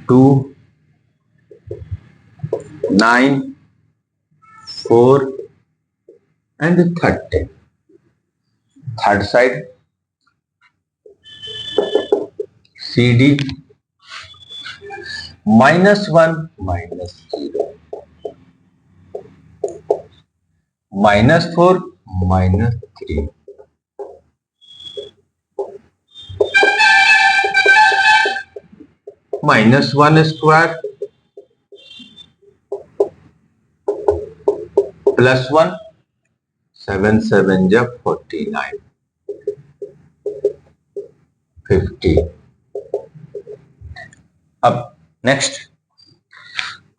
2, 9, 4 and 30। Third side CD -1 minus 0, -4 minus 3, -1 square plus 1, 7 7 जब 49, 50। अब नेक्स्ट,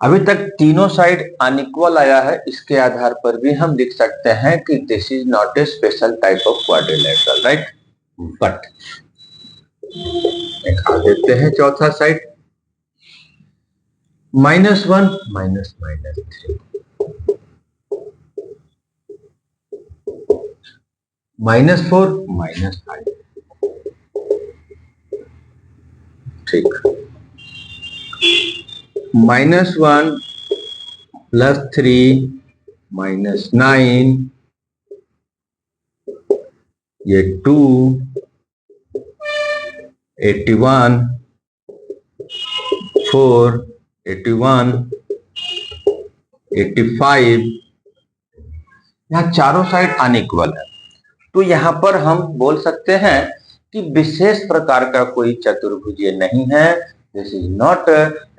अभी तक तीनों साइड अनइक्वल आया है, इसके आधार पर भी हम लिख सकते हैं कि this is not a special type of quadrilateral, right. But निकाल देते हैं चौथा साइड, -1 माइनस माइनस 3, -4 माइनस 5, ठीक, -1 प्लस 3 -9, ये 2, 81, 4, 81, 85। यहाँ चारों साइड अनइक्वल है, तो यहाँ पर हम बोल सकते हैं कि विशेष प्रकार का कोई चतुर्भुज नहीं है। This is not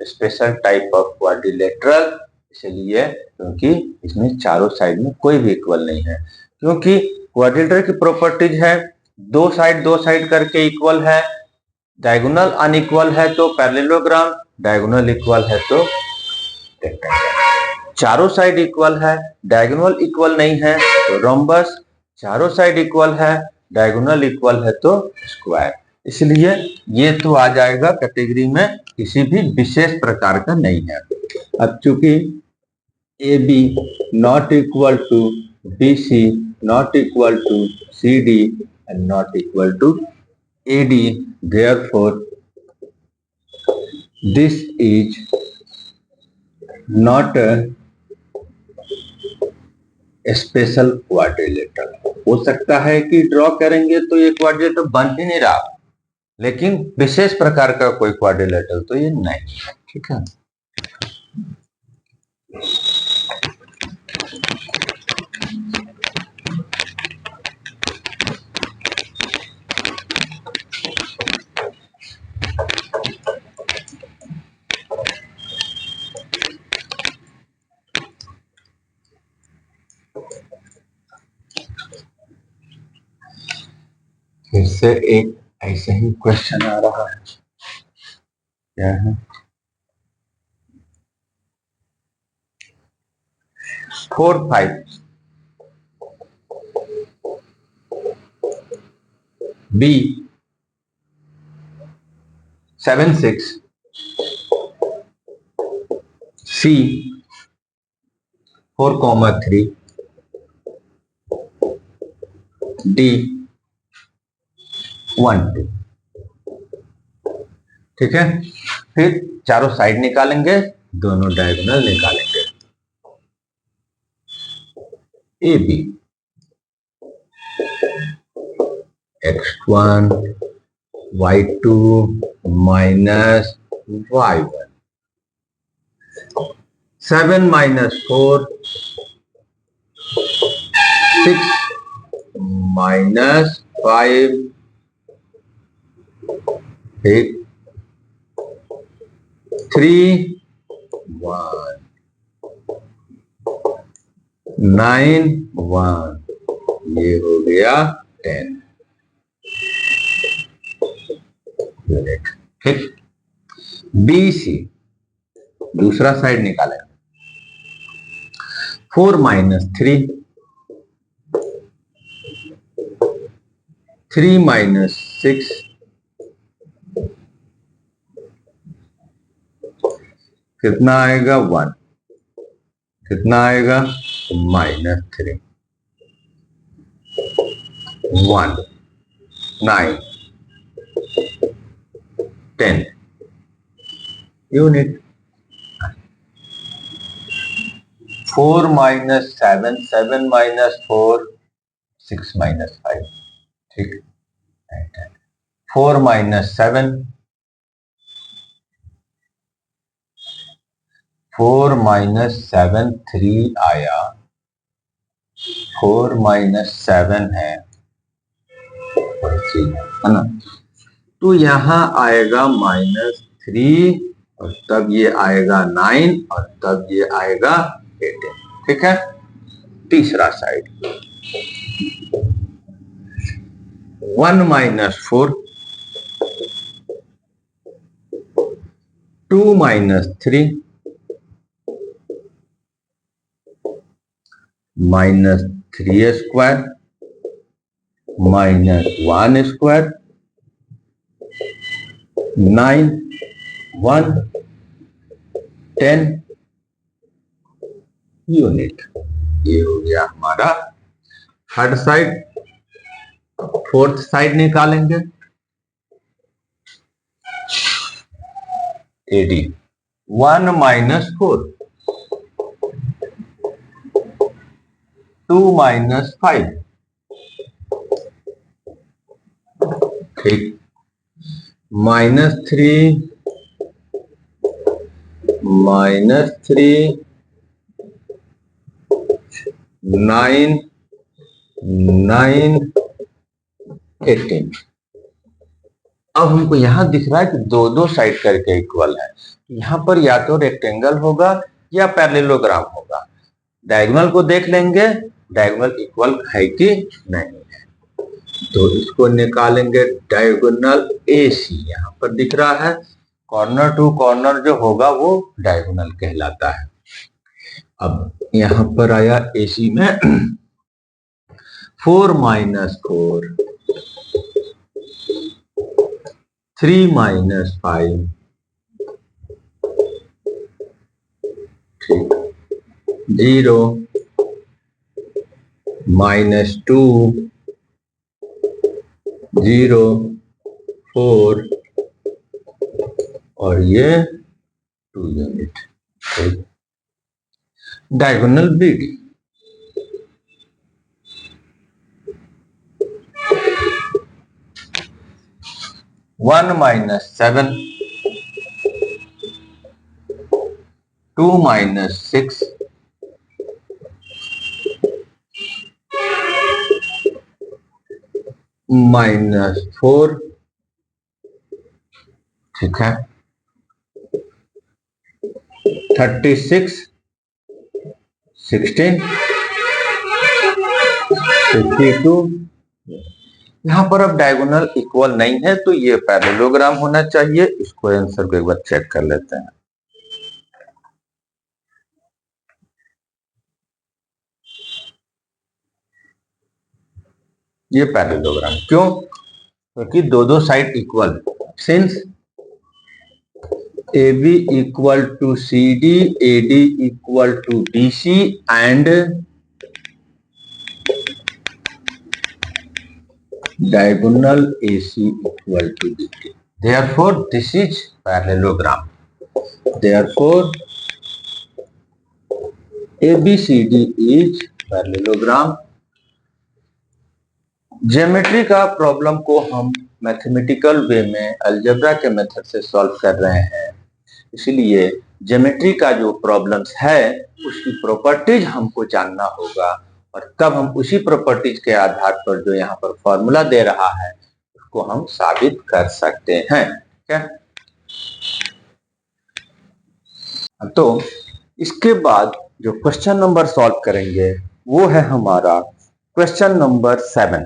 special type of quadrilateral, इसलिए क्योंकि इसमें चारों साइड में कोई भी इक्वल नहीं है। क्योंकि क्वाड्रिलेटरल की प्रॉपर्टीज है, दो साइड करके इक्वल है, डायगोनल अनइक्वल है तो पैरेललोग्राम, डायगोनल इक्वल है तो रेक्टेंगल। चारों साइड इक्वल है, डायगोनल इक्वल नहीं है तो रोम्बस, चारों साइड इक्वल है, डायगोनल इक्वल है तो स्क्वायर। इसलिए ये तो आ जाएगा कैटेगरी में किसी भी विशेष प्रकार का नहीं है। अब चूंकि A B not equal to B C not equal to C D and not equal to A D, therefore this is not a special quadrilateral. हो सकता है कि ड्रॉ करेंगे तो ये क्वाड्रिलेटरल बन ही नहीं रहा, लेकिन विशेष प्रकार का कोई क्वाड्रिलेटरल तो ये नहीं है। ठीक है, फिर से एक ऐसे ही क्वेश्चन आ रहा है। क्या है? 4 5 B 7 6 C 4, 3 D 1 2। ठीक है, फिर चारों साइड निकालेंगे, दोनों डायगोनल निकालेंगे। A B x1 y2 minus y1, 7 minus 4 6 minus 5 8 3 1 9 1, ये हो गया 10 यूनिट। ठीक, बी सी दूसरा साइड निकालेंगे। 4 माइनस 3 3 माइनस 6 कितना आएगा 1, कितना आएगा -3 1 9 10 यूनिट। 4 minus 7 7 minus 4 6 minus 5। ठीक, 4 माइनस 7 4 माइनस 7 3 आया, 4 माइनस 7 है ना, तो यहां आएगा -3 और तब ये आएगा 9 और तब ये आएगा 18। ठीक है, तीसरा side 1 minus 4 2 minus 3 -3 square -1 square 9 1 10 unit. ये हो गया हमारा थर्ड साइड। फोर्थ साइड निकालेंगे। AD 1 minus 4 2 minus 5। ठीक, -3 9 9 18। अब हमको यहां दिख रहा है कि दो दो साइड करके इक्वल है। यहां पर या तो रेक्टेंगल होगा या पैरेललोग्राम होगा। डायगोनल को देख लेंगे, डायगोनल इक्वल है कि नहीं है, तो इसको निकालेंगे। डायगोनल AC यहां पर दिख रहा है, कॉर्नर टू कॉर्नर जो होगा वो डायगोनल कहलाता है। अब यहां पर आया AC में 4 माइनस 4 3 माइनस 5, ठीक, 0 माइनस 2, 0 4 और ये 2 यूनिट, ठीक। Diagonal BD 1 minus 7, 2 minus 6, minus 4, ठीक है, 36, 16, 52। यहां पर अब डायगोनल इक्वल नहीं है तो ये पैरेललोग्राम होना चाहिए। इसको आंसर को एक बार चेक कर लेते हैं। ये पैरेललोग्राम क्यों? क्योंकि दो side equal, since AB equal to CD, AD equal to BC and diagonal AC equal to BD. Therefore, this is parallelogram. Therefore, ABCD is parallelogram. Geometry का प्रॉब्लम को हम मैथमेटिकल वे में अलजेब्रा के मेथड से solve कर रहे हैं, इसलिए ज्योमेट्री का जो प्रॉब्लम्स है उसकी प्रॉपर्टीज हमको जानना होगा और तब हम उसी प्रॉपर्टीज के आधार पर जो यहाँ पर फॉर्मूला दे रहा है उसको हम साबित कर सकते हैं। क्या? तो इसके बाद जो क्वेश्चन नंबर सॉल्व करेंगे वो है हमारा क्वेश्चन नंबर 7,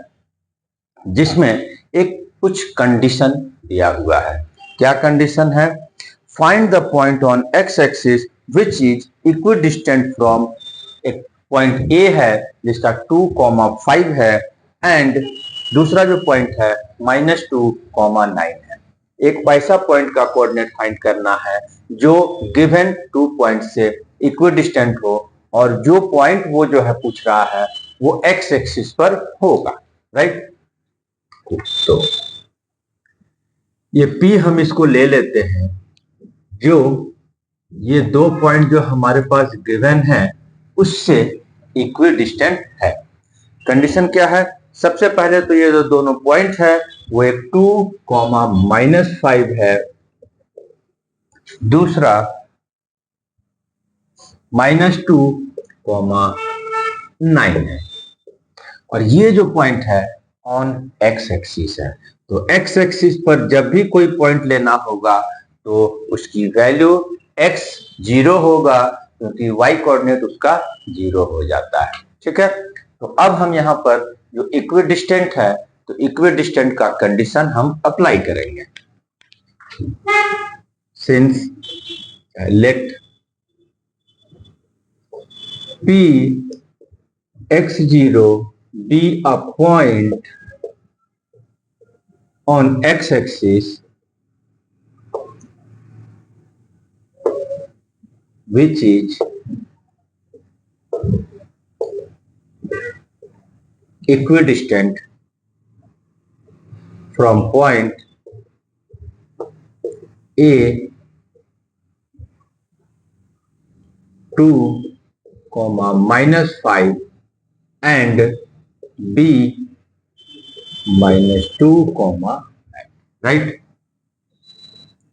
जिसमें एक कुछ कंडीशन दिया हुआ है। क्या कंडीशन है? Find the point on x axis which is equidistant from, एक पॉइंट ए है जिसका 2,5 है एंड दूसरा जो पॉइंट है -2,9 है। एक ऐसा पॉइंट का कोऑर्डिनेट फाइंड करना है जो गिवन 2 पॉइंट से इक्विडिस्टेंट हो और जो पॉइंट वो जो है पूछ रहा है वो एक्स एक्सिस पर होगा, राइट। तो ये P हम इसको ले लेते हैं, जो ये 2 पॉइंट जो हमारे पास गिवन है उससे इक्विडिस्टेंट है। कंडीशन क्या है? सबसे पहले तो ये जो दोनों पॉइंट है वो एक 2,-5 है, दूसरा -2,9 है और ये जो पॉइंट है ऑन एक्स एक्सिस है। तो एक्स एक्सिस पर जब भी कोई पॉइंट लेना होगा तो उसकी वैल्यू x 0 होगा क्योंकि y कोऑर्डिनेट उसका 0 हो जाता है, ठीक है। तो अब हम यहाँ पर जो इक्विडिस्टेंट है तो इक्विडिस्टेंट का कंडीशन हम अप्लाई करेंगे। Since let P x0 be a point on x-axis which is equidistant from point A to -5 and B -2, right?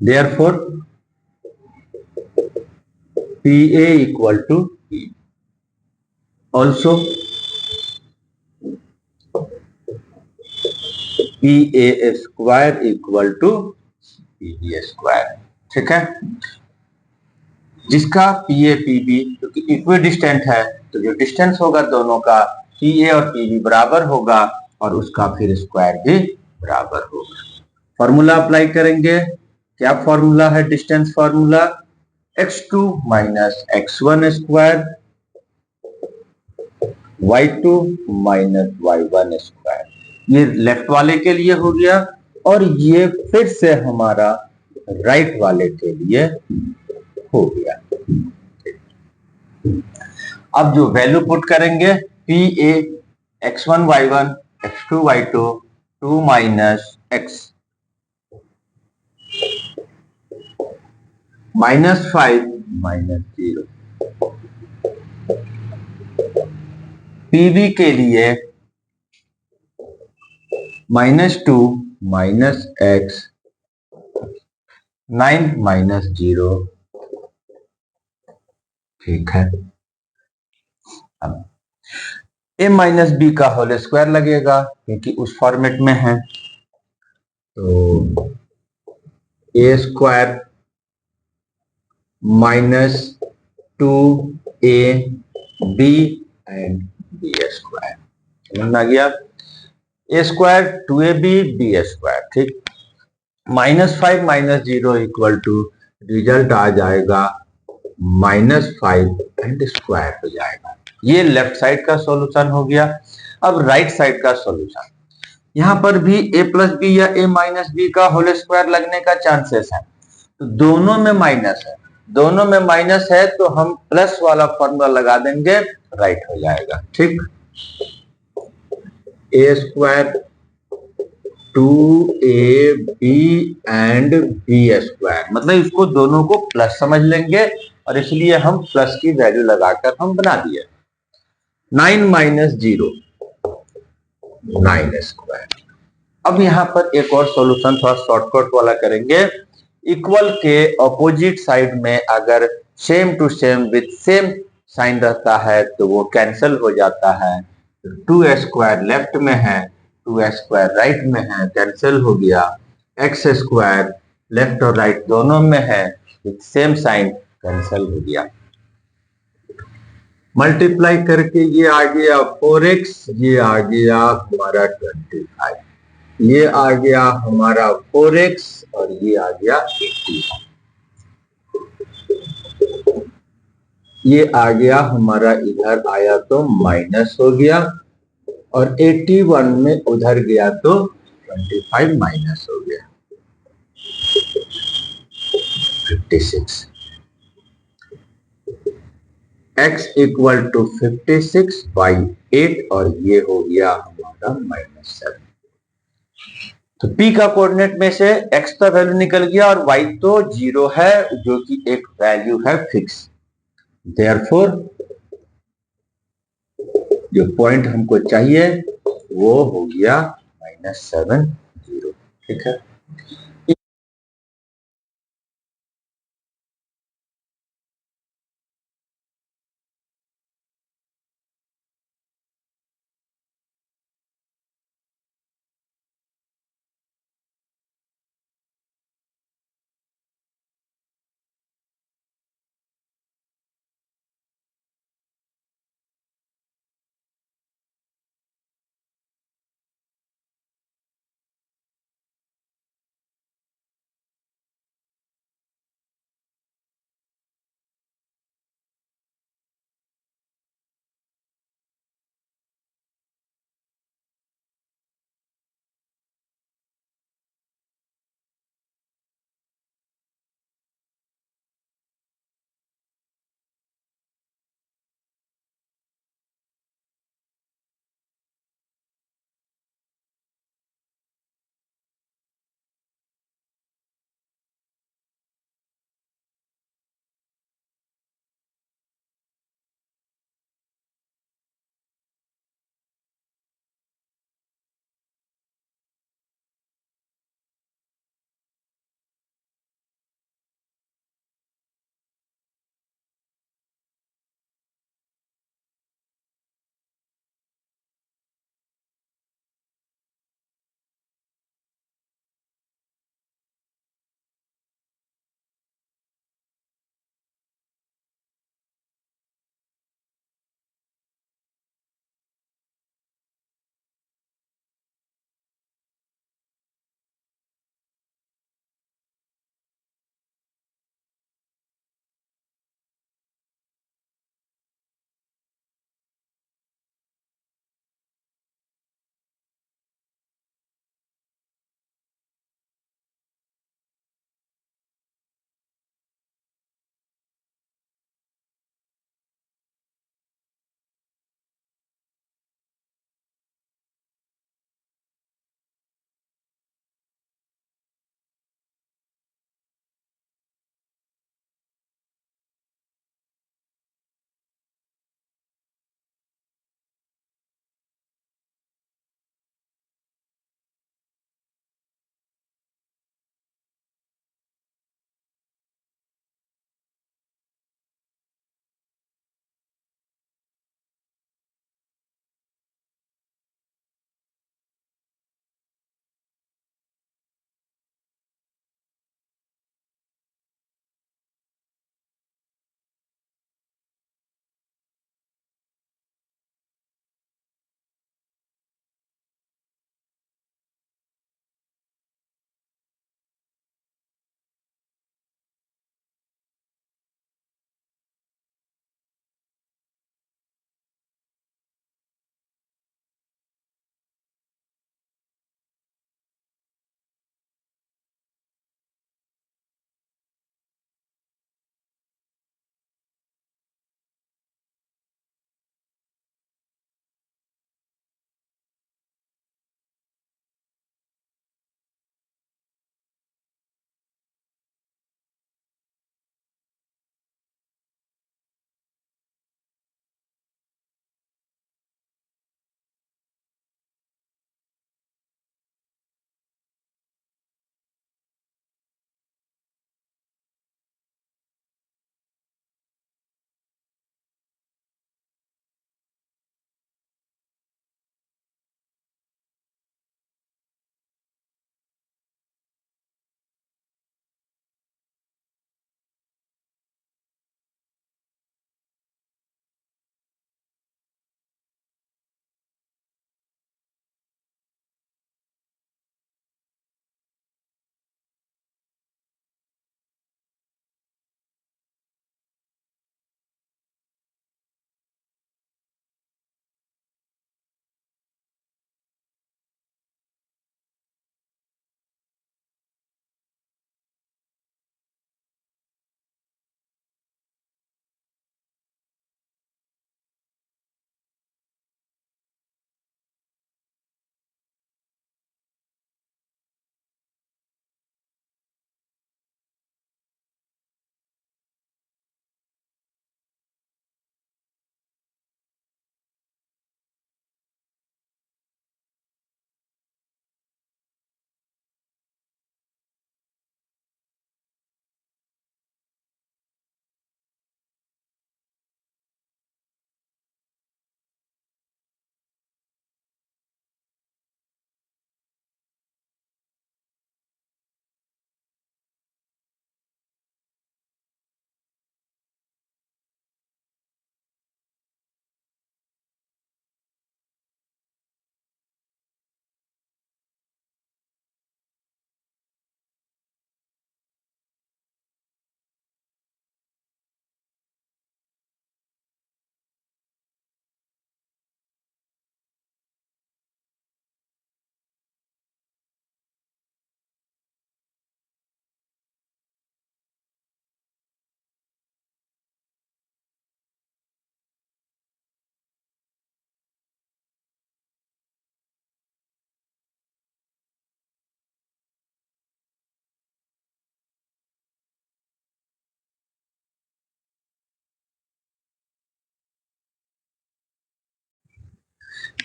Therefore, PA equal to P. Also, PA square equal to PB square, ठीक है। जिसका PA PB क्योंकि equidistant है तो जो distance होगा दोनों का PA और PB बराबर होगा और उसका फिर स्क्वायर भी बराबर होगा। फॉर्मूला अप्लाई करेंगे। क्या फॉर्मूला है? Distance formula x2 - x1 square y2 - y1 square. ये लेफ्ट वाले के लिए हो गया और ये फिर से हमारा राइट वाले के लिए हो गया। अब जो वैल्यू पुट करेंगे P A x1 y1 x2 y2 2 minus x -5 -0 PB के लिए -2 -x 9 -0। ठीक है, अब a माइनस बी का होल स्क्वायर लगेगा क्योंकि उस फॉर्मेट में है, तो A square -2ab and B square, समझ आ गया। ए स्क्वायर 2ab बी स्क्वायर, ठीक। -5 -0 इक्वल टू रिजल्ट आ जाएगा -5 एंड स्क्वायर हो जाएगा। ये लेफ्ट साइड का सॉल्यूशन हो गया। अब राइट साइड का सॉल्यूशन, यहां पर भी a प्लस बी या a माइनस बी का होल स्क्वायर लगने का चांसेस है, तो दोनों में माइनस है, दोनों में माइनस है तो हम प्लस वाला फॉर्मूला लगा देंगे, राइट हो जाएगा। ठीक, A square 2ab and B square, मतलब इसको दोनों को प्लस समझ लेंगे और इसलिए हम प्लस की वैल्यू लगाकर हम बना दिए। 9 -0 9 स्क्वायर। अब यहां पर एक और सॉल्यूशन थोड़ा शॉर्टकट वाला करेंगे। इक्वल के ऑपोजिट साइड में अगर same to same with same sign रहता है तो वो कैंसिल हो जाता है। 2 स्क्वायर लेफ्ट में है, 2 स्क्वायर राइट में है, कैंसिल हो गया। एक्स स्क्वायर लेफ्ट और राइट दोनों में है, विद सेम साइन, कैंसिल हो गया। मल्टीप्लाई करके ये आ गया 4x, ये आ गया हमारा 25, ये आ गया हमारा 4x और ये आ गया 80, ये आ गया हमारा, इधर आया तो माइनस हो गया और 81 में उधर गया तो 25 माइनस हो गया 56। x इक्वल टू 56/8 और ये हो गया हमारा -7। तो p का कोऑर्डिनेट में से x का वैल्यू निकल गया और y तो 0 है जो कि एक वैल्यू है फिक्स। देयरफॉर जो पॉइंट हमको चाहिए वो हो गया -7 0। ठीक है।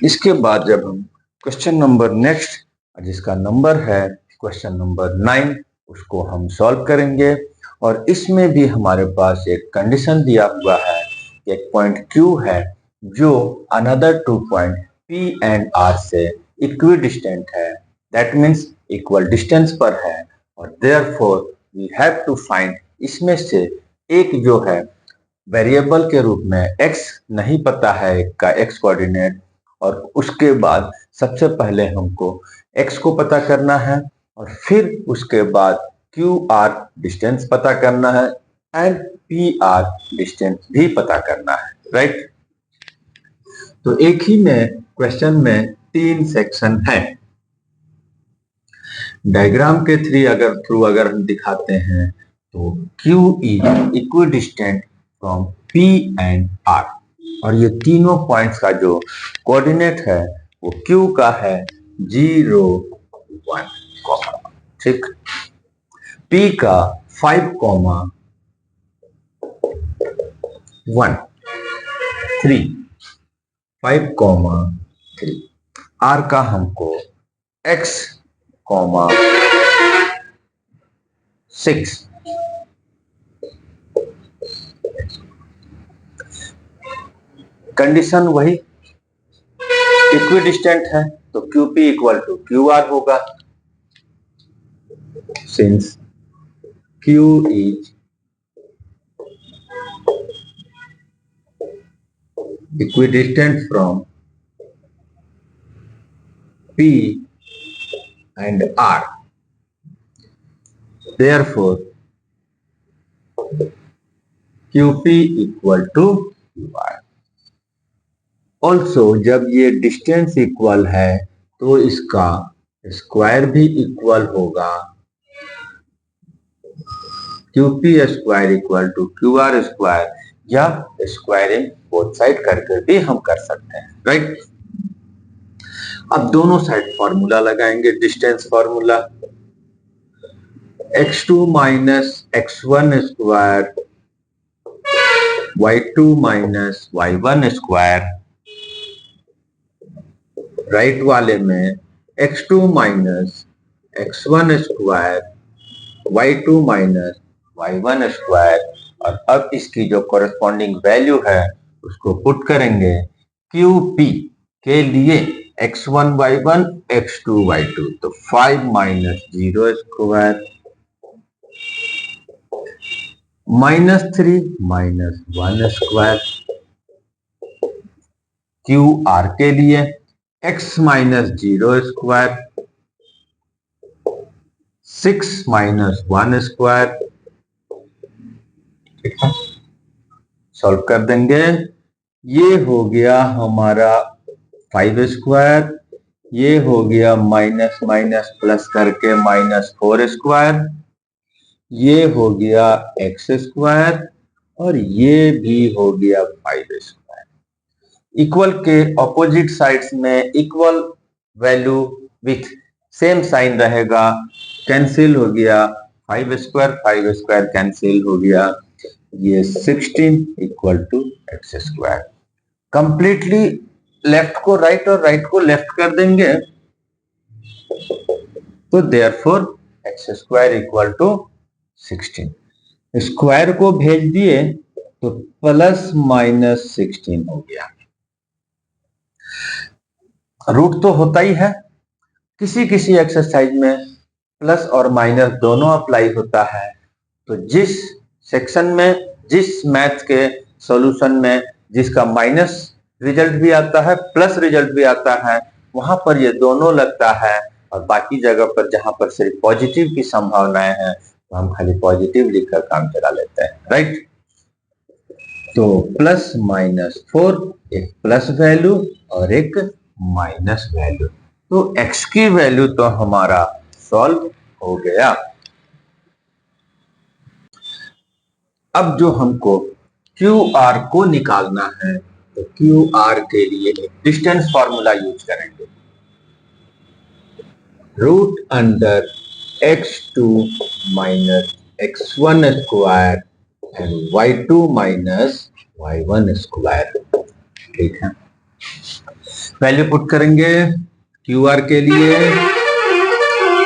इसके बाद जब हम क्वेश्चन नंबर नेक्स्ट, जिसका नंबर है क्वेश्चन नंबर 9, उसको हम सॉल्व करेंगे। और इसमें भी हमारे पास एक कंडीशन दिया हुआ है कि एक पॉइंट Q है जो another 2 point P and R से इक्विडिस्टेंट है, दैट मीन्स इक्वल डिस्टेंस पर है। और therefore we have to find, इसमें से एक जो है वेरिएबल के रूप में x नहीं पता है, एक का x कोऑर्डिनेट, और उसके बाद सबसे पहले हमको x को पता करना है और फिर उसके बाद QR डिस्टेंस पता करना है एंड PR डिस्टेंस भी पता करना है, राइट। तो एक ही में क्वेश्चन में 3 सेक्शन है। डायग्राम के थ्रू अगर हम दिखाते हैं तो Q is equidistant from P and R, और ये तीनों पॉइंट्स का जो कोऑर्डिनेट है वो Q का है 0 1, ठीक। P का 5, 1 3, 5, 3। R का हमको x, 6। कंडीशन वही, इक्विडिस्टेंट है तो QP इक्वल टू QR होगा, since Q is equidistant from P and R, therefore QP equal to QR। Also जब ये डिस्टेंस इक्वल है तो इसका स्क्वायर भी इक्वल होगा, QP square equal to QR square, या स्क्वायरिंग बोथ साइड करके भी हम कर सकते हैं, राइट। अब दोनों साइड फॉर्मूला लगाएंगे, distance formula x2 minus x1 square y2 minus y1 square, right वाले में x2 minus x1 square y2 minus y1 square, और अब इसकी जो कॉरेस्पॉन्डिंग वैल्यू है उसको पुट करेंगे QP के लिए x1 y1 x2 y2, तो 5 minus 0 square minus 3 minus 1 square. QR के लिए x minus 0 square 6 minus 1 square, ठीक है, सॉल्व कर देंगे। ये हो गया हमारा 5 स्क्वायर, ये हो गया माइनस माइनस प्लस करके माइनस 4 स्क्वायर, ये हो गया x स्क्वायर, और ये भी हो गया 5 स्क्वायर। इक्वल के ऑपोजिट साइड्स में equal value with same sign रहेगा, कैंसिल हो गया 5 स्क्वायर कैंसिल हो गया, ये 16 equal to x square. Completely left को राइट और राइट को लेफ्ट कर देंगे, तो therefore x square equal to 16। Square को भेज दिए तो प्लस माइनस 16 हो गया। रूट तो होता ही है, किसी किसी एक्सरसाइज में प्लस और माइनस दोनों अप्लाई होता है, तो जिस सेक्शन में जिस मैथ के सॉल्यूशन में जिसका माइनस रिजल्ट भी आता है प्लस रिजल्ट भी आता है, वहां पर ये दोनों लगता है, और बाकी जगह पर जहां पर सिर्फ पॉजिटिव की संभावनाएं हैं तो हम खाली पॉजिटिव लिखकर काम चला लेते हैं, राइट। तो प्लस माइनस 4, एक प्लस वैल्यू और एक माइनस वैल्यू, तो x की वैल्यू तो हमारा सॉल्व हो गया। अब जो हमको QR को निकालना है तो QR के लिए एक डिस्टेंस फॉर्मूला यूज करेंगे, root under x2 minus x1 square and y2 minus y1 square, ठीक है। वैल्यू पुट करेंगे क्यू आर के लिए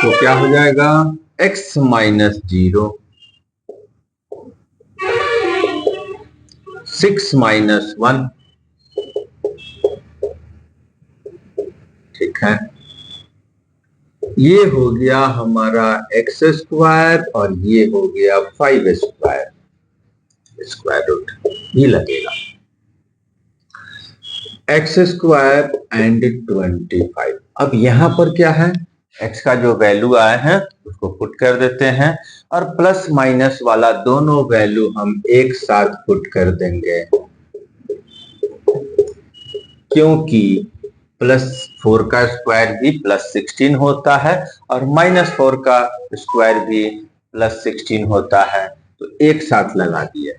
तो क्या हो जाएगा x माइनस 0, 6 माइनस 1, ठीक है। ये हो गया हमारा एक्स स्क्वायर और ये हो गया 5 स्क्वायर, स्क्वायर रूट ही लगेगा एक्स स्क्वायर एंड 25। अब यहां पर क्या है, एक्स का जो वैल्यू आया है उसको पुट कर देते हैं और प्लस माइनस वाला दोनों वैल्यू हम एक साथ पुट कर देंगे, क्योंकि +4 का स्क्वायर भी +16 होता है और -4 का स्क्वायर भी +16 होता है, तो एक साथ लगा दिए।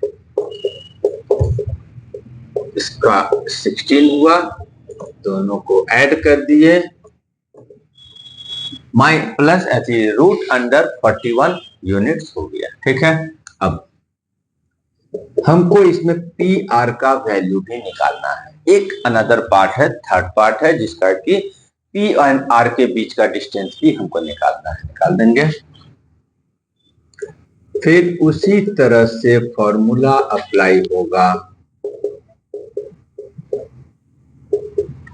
इसका 16 हुआ, दोनों को ऐड कर दिए, प्लस रूट अंडर 41 यूनिट्स हो गया, ठीक है। अब हमको इसमें पी आर का वैल्यू भी निकालना है। एक अनदर पार्ट है, थर्ड पार्ट है, जिसका कि पी एंड आर के बीच का डिस्टेंस भी हमको निकालना है, निकाल देंगे। फिर उसी तरह से फॉर्मूला अप्लाई होगा,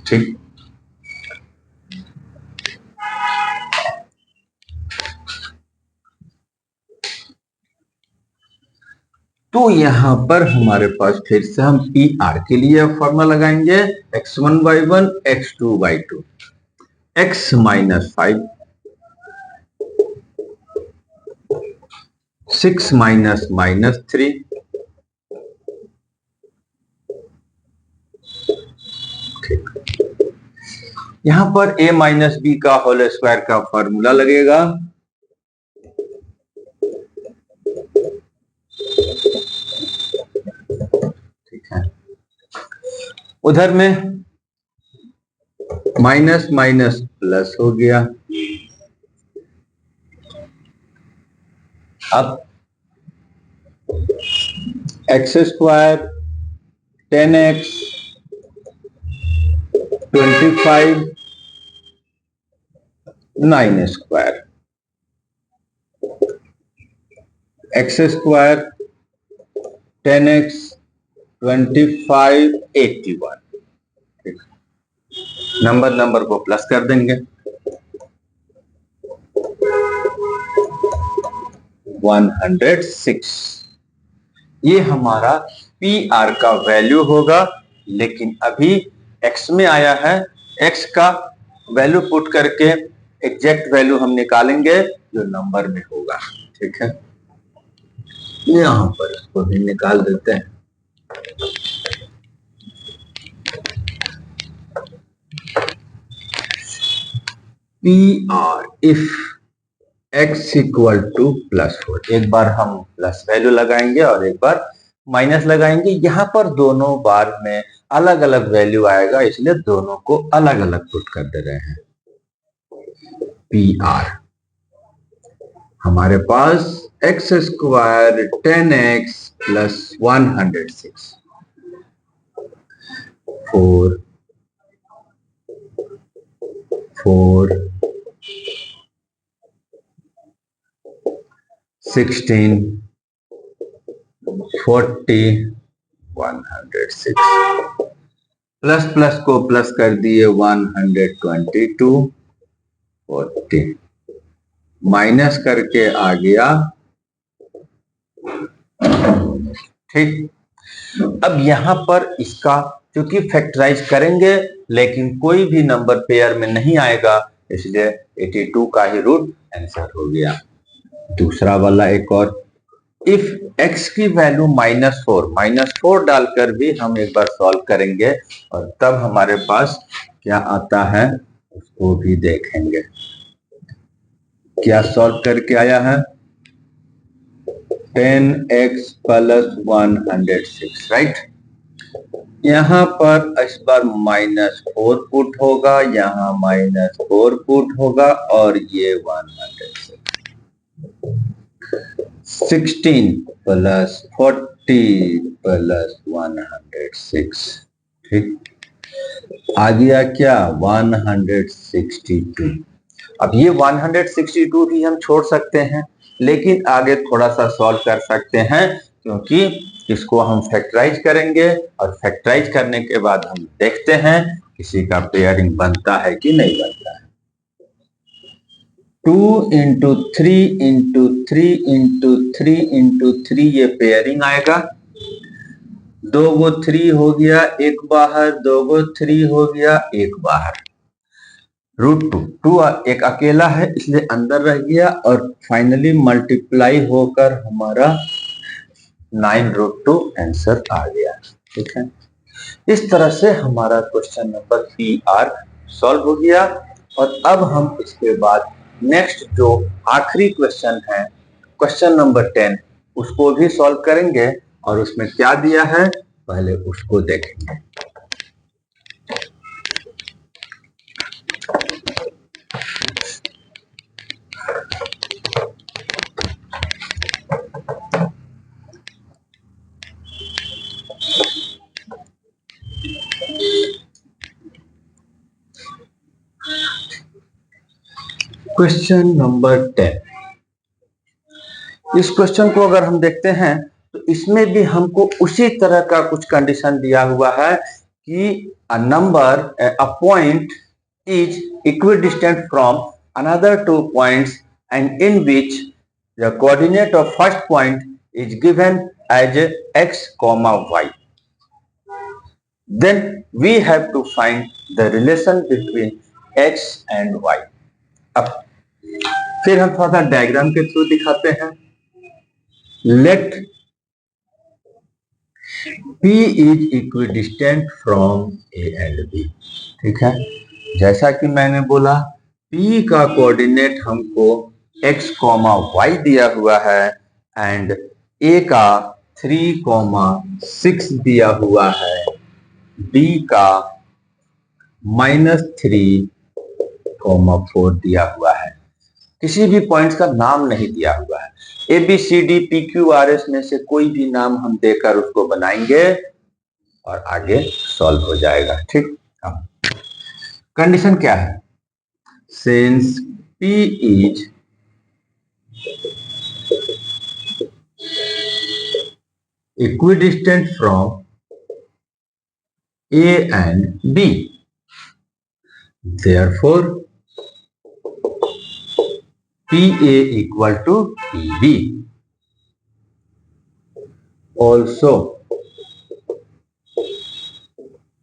ठीक। तो यहां पर हमारे पास फिर से हम पी आर के लिए फॉर्मूला लगाएंगे, x1/1 x2/2, x minus 5, 6 minus -3, यहां पर a माइनस बी का होल स्क्वायर का फॉर्मूला लगेगा, ठीक है। उधर में माइनस माइनस प्लस हो गया। अब x square 10x 25 9 square, x square 10x 25 81, number को प्लस कर देंगे, 106। ये हमारा पी आर का वैल्यू होगा, लेकिन अभी x में आया है, x का वैल्यू पुट करके एग्जैक्ट वैल्यू हम निकालेंगे जो नंबर में होगा, ठीक है। यहां पर इसको भी निकाल देते हैं, P R if x equal to +4, एक बार हम प्लस वैल्यू लगाएंगे और एक बार माइनस लगाएंगे। यहां पर दोनों बार में अलग अलग वैल्यू आएगा, इसलिए दोनों को अलग अलग पुट कर दे रहे हैं। पी आर हमारे पास x square 10x + 106, 4 16 40 106, plus plus को प्लस कर दिए 122 40, माइनस करके आ गया, ठीक। अब यहां पर इसका क्योंकि फैक्टराइज करेंगे लेकिन कोई भी नंबर पेयर में नहीं आएगा, इसलिए 82 का ही रूट आंसर हो गया। दूसरा वाला एक और, इफ x की वैल्यू -4 डालकर भी हम एक बार सॉल्व करेंगे और तब हमारे पास क्या आता है उसको भी देखेंगे। क्या सॉल्व करके आया है, 10x + 106, राइट। यहां पर इस बार -4 पुट होगा, यहाँ -4 पुट होगा और ये 106, 16 + 40 + 106, ठीक। आ गया क्या 162। अब ये 162 भी हम छोड़ सकते हैं, लेकिन आगे थोड़ा सा सॉल्व कर सकते हैं, क्योंकि इसको हम फैक्टराइज करेंगे और फैक्टराइज करने के बाद हम देखते हैं किसी का पेयरिंग बनता है कि नहीं बनता है। 2 इंटू 3 इंटू 3 इंटू 3 इंटू 3 ये पेयरिंग आएगा। 2 गो 3 हो गया, एक बाहर, 2 गो 3 हो गया, एक बाहर। √2 एक अकेला है इसलिए अंदर रह गया, और फाइनली मल्टीप्लाई होकर हमारा 9√2 आंसर आ गया। ठीक है, इस तरह से हमारा क्वेश्चन नंबर PR सॉल्व हो गया। और अब हम इसके बाद नेक्स्ट जो आखिरी क्वेश्चन है, क्वेश्चन नंबर 10, उसको भी सॉल्व करेंगे, और उसमें क्या दिया है पहले उसको देखेंगे। क्वेश्चन नंबर 10, इस क्वेश्चन को अगर हम देखते हैं तो इसमें भी हमको उसी तरह का कुछ कंडीशन दिया हुआ है कि a number, a point is equidistant from another 2 points and in which the coordinate of first point is given as x, y. Then we have to find the relation between x and y. अब फिर हम थोड़ा सा diagram के through दिखाते हैं। Let P is equidistant from A and B। ठीक है, जैसा कि मैंने बोला P का कोऑर्डिनेट हमको x, y दिया हुआ है, एंड A का 3, 6 दिया हुआ है, B का -3, 4 दिया हुआ है। किसी भी पॉइंट्स का नाम नहीं दिया हुआ है। ABCD PQRS में से कोई भी नाम हम देकर उसको बनाएंगे और आगे सॉल्व हो जाएगा। ठीक, अब कंडीशन क्या है? Since P is equidistant from A and B, therefore PA equal to PB. Also,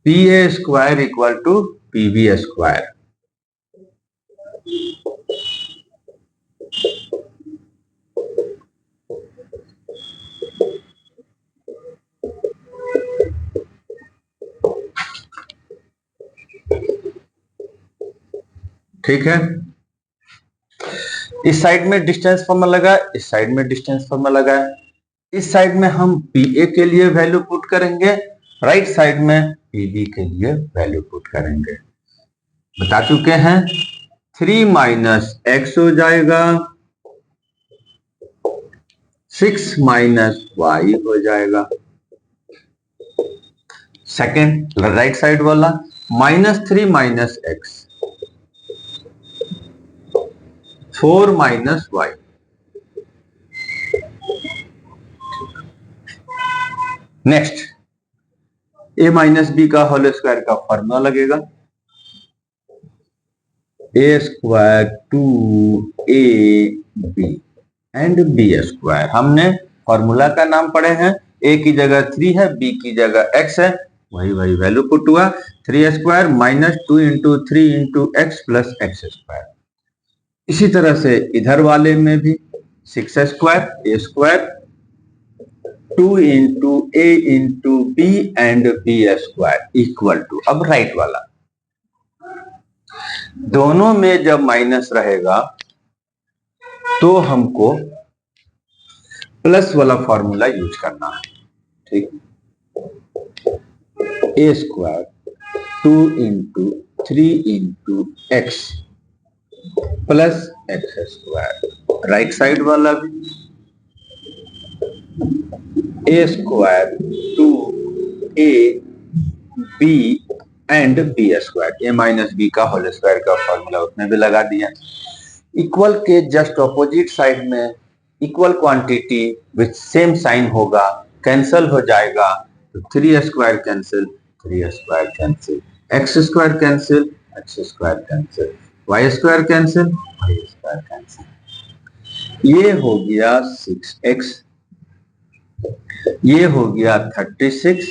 PA square equal to PB square. ठीक है, इस साइड में डिस्टेंस फॉर्मूला लगा, इस साइड में डिस्टेंस फॉर्मूला लगा है। इस साइड में हम PA के लिए वैल्यू पुट करेंगे, राइट साइड में PB के लिए वैल्यू पुट करेंगे। बता चुके हैं, 3 - x हो जाएगा, 6 - y हो जाएगा। सेकेंड राइट साइड वाला -3 - x, 4 - y। Next A - B का होल स्क्वायर का फॉर्मूला लगेगा, A² 2AB and B square. हमने फॉर्मूला का नाम पढ़े हैं, A की जगह 3 है, B की जगह x है, वही वैल्यू पुट हुआ। 3² -2 × 3 × x प्लस x²। इसी तरह से इधर वाले में भी 6² A², 2 × A × B and B² equal to, अब राइट वाला, दोनों में जब माइनस रहेगा तो हमको प्लस वाला फॉर्मूला यूज करना है। ठीक, A² 2 × 3 × x plus x², right side वाला भी A² 2AB and B square, a minus B का होल स्क्वायर का फॉर्मूला उसमें भी लगा दिया। इक्वल के जस्ट ऑपोजिट साइड में equal quantity with same sign होगा, कैंसल हो जाएगा, तो 3 square cancel, 3 square cancel, x square cancel, x square cancel, y square cancel, y square cancel. ये हो गया 6x, ये हो गया 36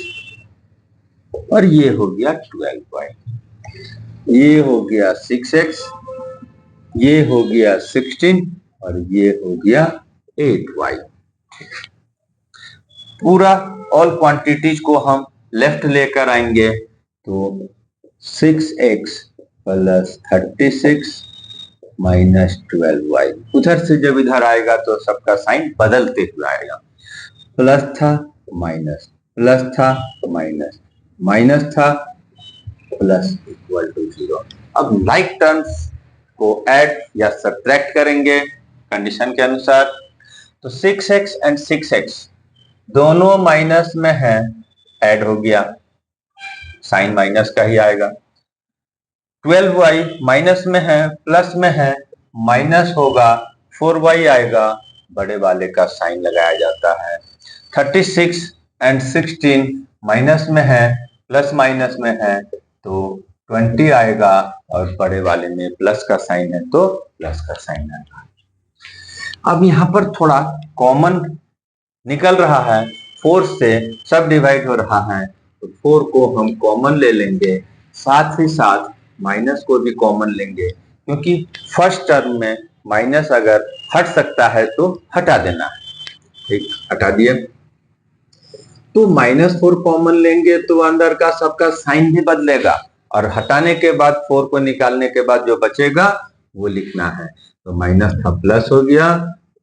और ये हो गया 12y। ये हो गया 6x, ये हो गया 16 और ये हो गया 8y। पूरा ऑल क्वांटिटीज को हम लेफ्ट लेकर आएंगे तो 6x प्लस 36 माइनस 12y, उधर से जब इधर आएगा तो सबका साइन बदलते हुए आएगा। प्लस था माइनस, प्लस था माइनस, माइनस था प्लस इक्वल टू 0। अब लाइक टर्म्स को ऐड या सब्ट्रैक्ट करेंगे कंडीशन के अनुसार। तो 6x एंड 6x दोनों माइनस में है, ऐड हो गया, साइन माइनस का ही आएगा। 12y माइनस में है, प्लस में है, माइनस होगा, 4y आएगा, बड़े वाले का साइन लगाया जाता है। 36 एंड 16 माइनस में है, प्लस माइनस में है, तो 20 आएगा और बड़े वाले में प्लस का साइन है तो प्लस का साइन आएगा। अब यहां पर थोड़ा कॉमन निकल रहा है, 4 से सब डिवाइड हो रहा है, तो 4 को हम कॉमन ले लेंगे, साथ ही साथ माइनस को भी कॉमन लेंगे, क्योंकि फर्स्ट टर्म में माइनस अगर हट सकता है तो हटा देना है। ठीक, हटा दिए। तो -4 कॉमन लेंगे तो अंदर का सबका साइन भी बदलेगा और हटाने के बाद 4 को निकालने के बाद जो बचेगा वो लिखना है। तो माइनस था प्लस हो गया,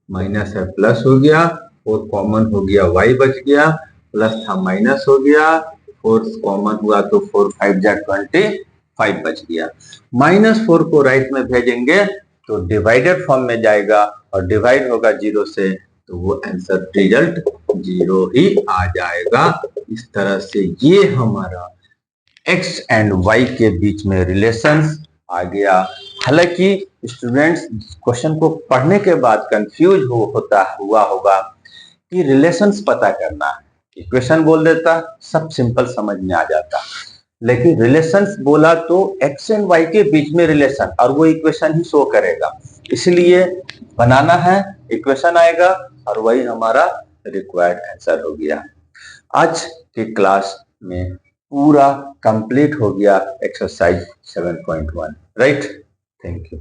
माइनस है प्लस हो गया, 4 कॉमन हो गया, y बच गया, प्लस था माइनस हो गया, 4 कॉमन हुआ तो 4 5 जा 25 बच गया। -4 को राइट में भेजेंगे तो डिवाइडेड फॉर्म में जाएगा और डिवाइड होगा 0 से, तो वो आंसर रिजल्ट 0 ही आ जाएगा। इस तरह से ये हमारा x एंड y के बीच में रिलेशंस आ गया। हालांकि स्टूडेंट्स क्वेश्चन को पढ़ने के बाद कंफ्यूज हुआ होगा कि रिलेशंस पता करना है, इक्वेशन बोल देता सब सिंपल समझ में आ जाता, लेकिन रिलेशंस बोला तो x एंड y के बीच में रिलेशन और वो इक्वेशन ही शो करेगा, इसलिए बनाना है, इक्वेशन आएगा और वही हमारा रिक्वायर्ड आंसर हो गया। आज के क्लास में पूरा कंप्लीट हो गया एक्सरसाइज 7.1, राइट। Thank you.